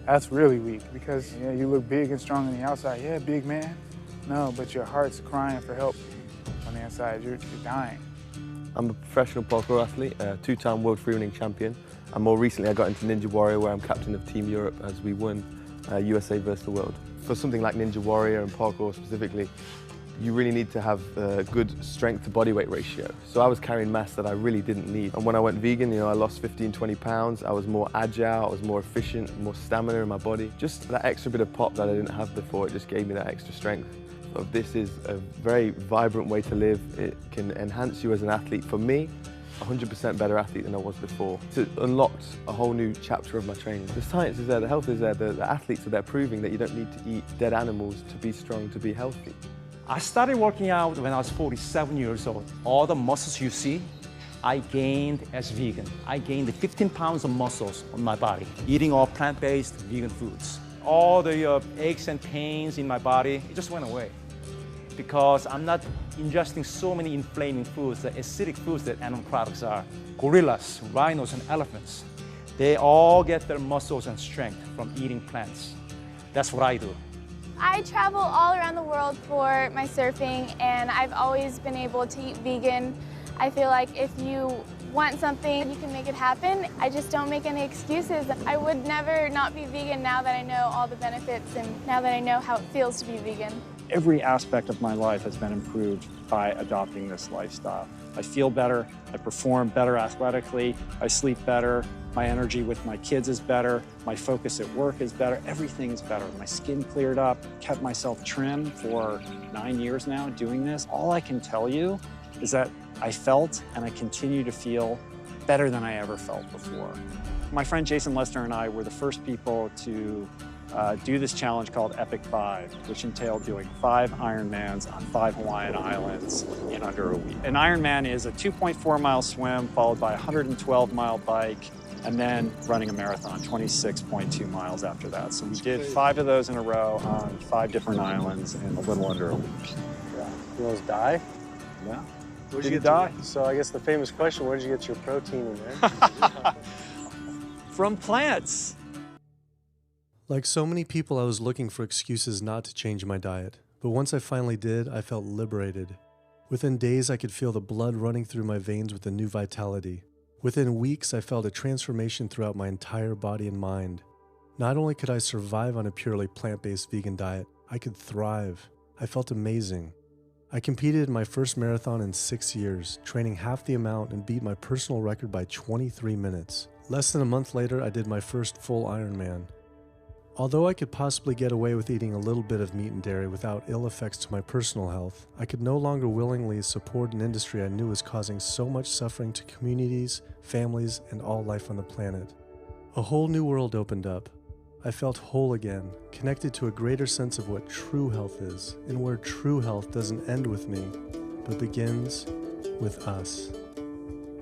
That's really weak because yeah, you look big and strong on the outside. Yeah, big man. No, but your heart's crying for help on the inside. You're dying. I'm a professional parkour athlete, a two-time world freerunning champion, and more recently I got into Ninja Warrior where I'm captain of Team Europe as we won USA versus the world. For something like Ninja Warrior and parkour specifically, you really need to have a good strength to body weight ratio. So I was carrying mass that I really didn't need. And when I went vegan, I lost 15, 20 pounds. I was more agile, I was more efficient, more stamina in my body. Just that extra bit of pop that I didn't have before, it just gave me that extra strength. So this is a very vibrant way to live. It can enhance you as an athlete. For me, 100% better athlete than I was before. It unlocked a whole new chapter of my training. The science is there, the health is there, the athletes are there proving that you don't need to eat dead animals to be strong, to be healthy. I started working out when I was 47 years old. All the muscles you see, I gained as vegan. I gained 15 pounds of muscles on my body, eating all plant-based vegan foods. All the aches and pains in my body, it just went away. Because I'm not ingesting so many inflaming foods, the acidic foods that animal products are. Gorillas, rhinos, and elephants, they all get their muscles and strength from eating plants. That's what I do. I travel all around the world for my surfing, and I've always been able to eat vegan. I feel like if you want something, you can make it happen. I just don't make any excuses. I would never not be vegan now that I know all the benefits and now that I know how it feels to be vegan. Every aspect of my life has been improved by adopting this lifestyle. I feel better, I perform better athletically, I sleep better, my energy with my kids is better, my focus at work is better, everything is better. My skin cleared up, kept myself trim for 9 years now doing this. All I can tell you is that I felt and I continue to feel better than I ever felt before. My friend Jason Lester and I were the first people to do this challenge called Epic 5, which entailed doing 5 Ironmans on 5 Hawaiian islands in under a week. An Ironman is a 2.4-mile swim followed by a 112-mile bike and then running a marathon, 26.2 miles after that. So we did 5 of those in a row on 5 different islands in a little under a week. Yeah. You almost die? Yeah. Where'd you Didn't get die. So I guess the famous question, where did you get your protein in there? From plants. Like so many people, I was looking for excuses not to change my diet. But once I finally did, I felt liberated. Within days, I could feel the blood running through my veins with a new vitality. Within weeks, I felt a transformation throughout my entire body and mind. Not only could I survive on a purely plant-based vegan diet, I could thrive. I felt amazing. I competed in my first marathon in 6 years, training half the amount and beat my personal record by 23 minutes. Less than a month later, I did my first full Ironman. Although I could possibly get away with eating a little bit of meat and dairy without ill effects to my personal health, I could no longer willingly support an industry I knew was causing so much suffering to communities, families, and all life on the planet. A whole new world opened up. I felt whole again, connected to a greater sense of what true health is, and where true health doesn't end with me, but begins with us.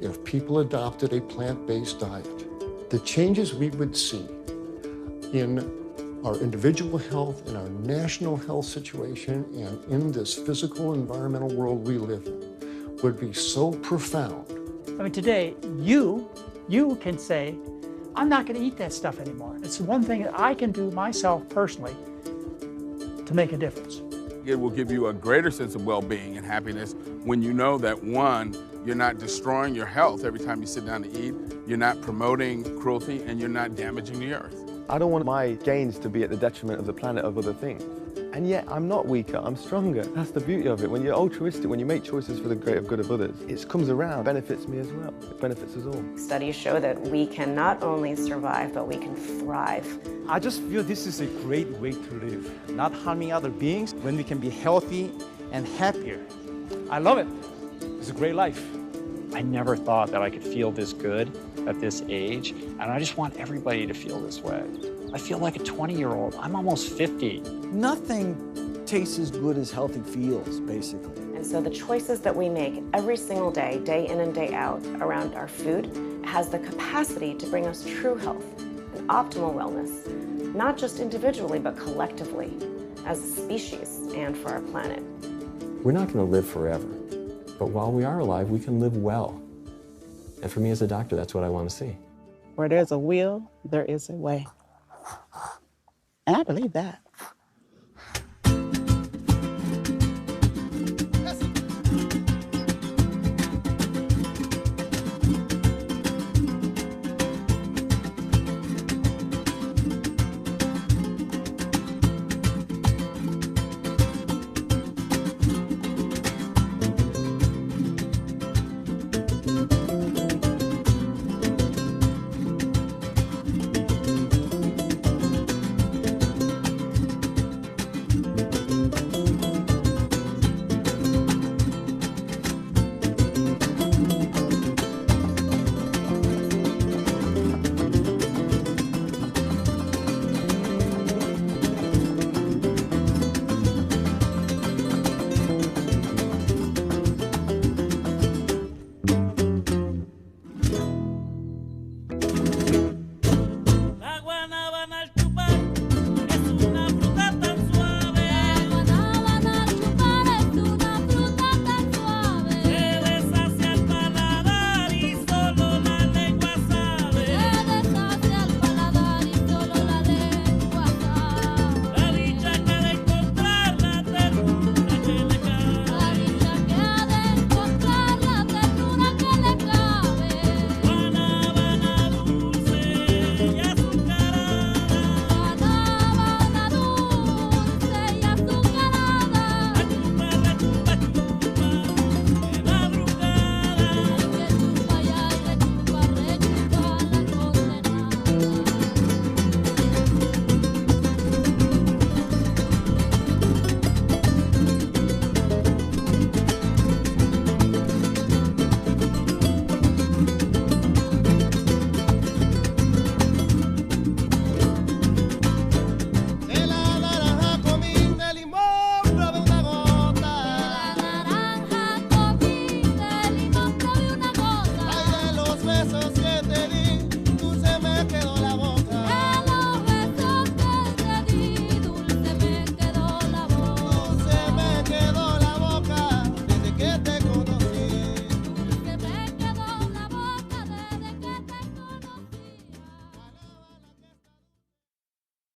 If people adopted a plant-based diet, the changes we would see in our individual health, in our national health situation, and in this physical environmental world we live in would be so profound. I mean, today, you can say, I'm not going to eat that stuff anymore. It's one thing that I can do myself personally to make a difference. It will give you a greater sense of well-being and happiness when you know that, one, you're not destroying your health every time you sit down to eat, you're not promoting cruelty, and you're not damaging the earth. I don't want my gains to be at the detriment of the planet of other things. And yet I'm not weaker, I'm stronger. That's the beauty of it. When you're altruistic, when you make choices for the greater good of others, it comes around, benefits me as well. It benefits us all. Studies show that we can not only survive, but we can thrive. I just feel this is a great way to live, not harming other beings when we can be healthy and happier. I love it. It's a great life. I never thought that I could feel this good at this age, and I just want everybody to feel this way. I feel like a 20-year-old. I'm almost 50. Nothing tastes as good as healthy feels, basically. And so the choices that we make every single day, day in and day out, around our food, has the capacity to bring us true health and optimal wellness, not just individually, but collectively, as a species and for our planet. We're not going to live forever, but while we are alive, we can live well. And for me as a doctor, that's what I want to see. Where there's a will, there is a way. And I believe that.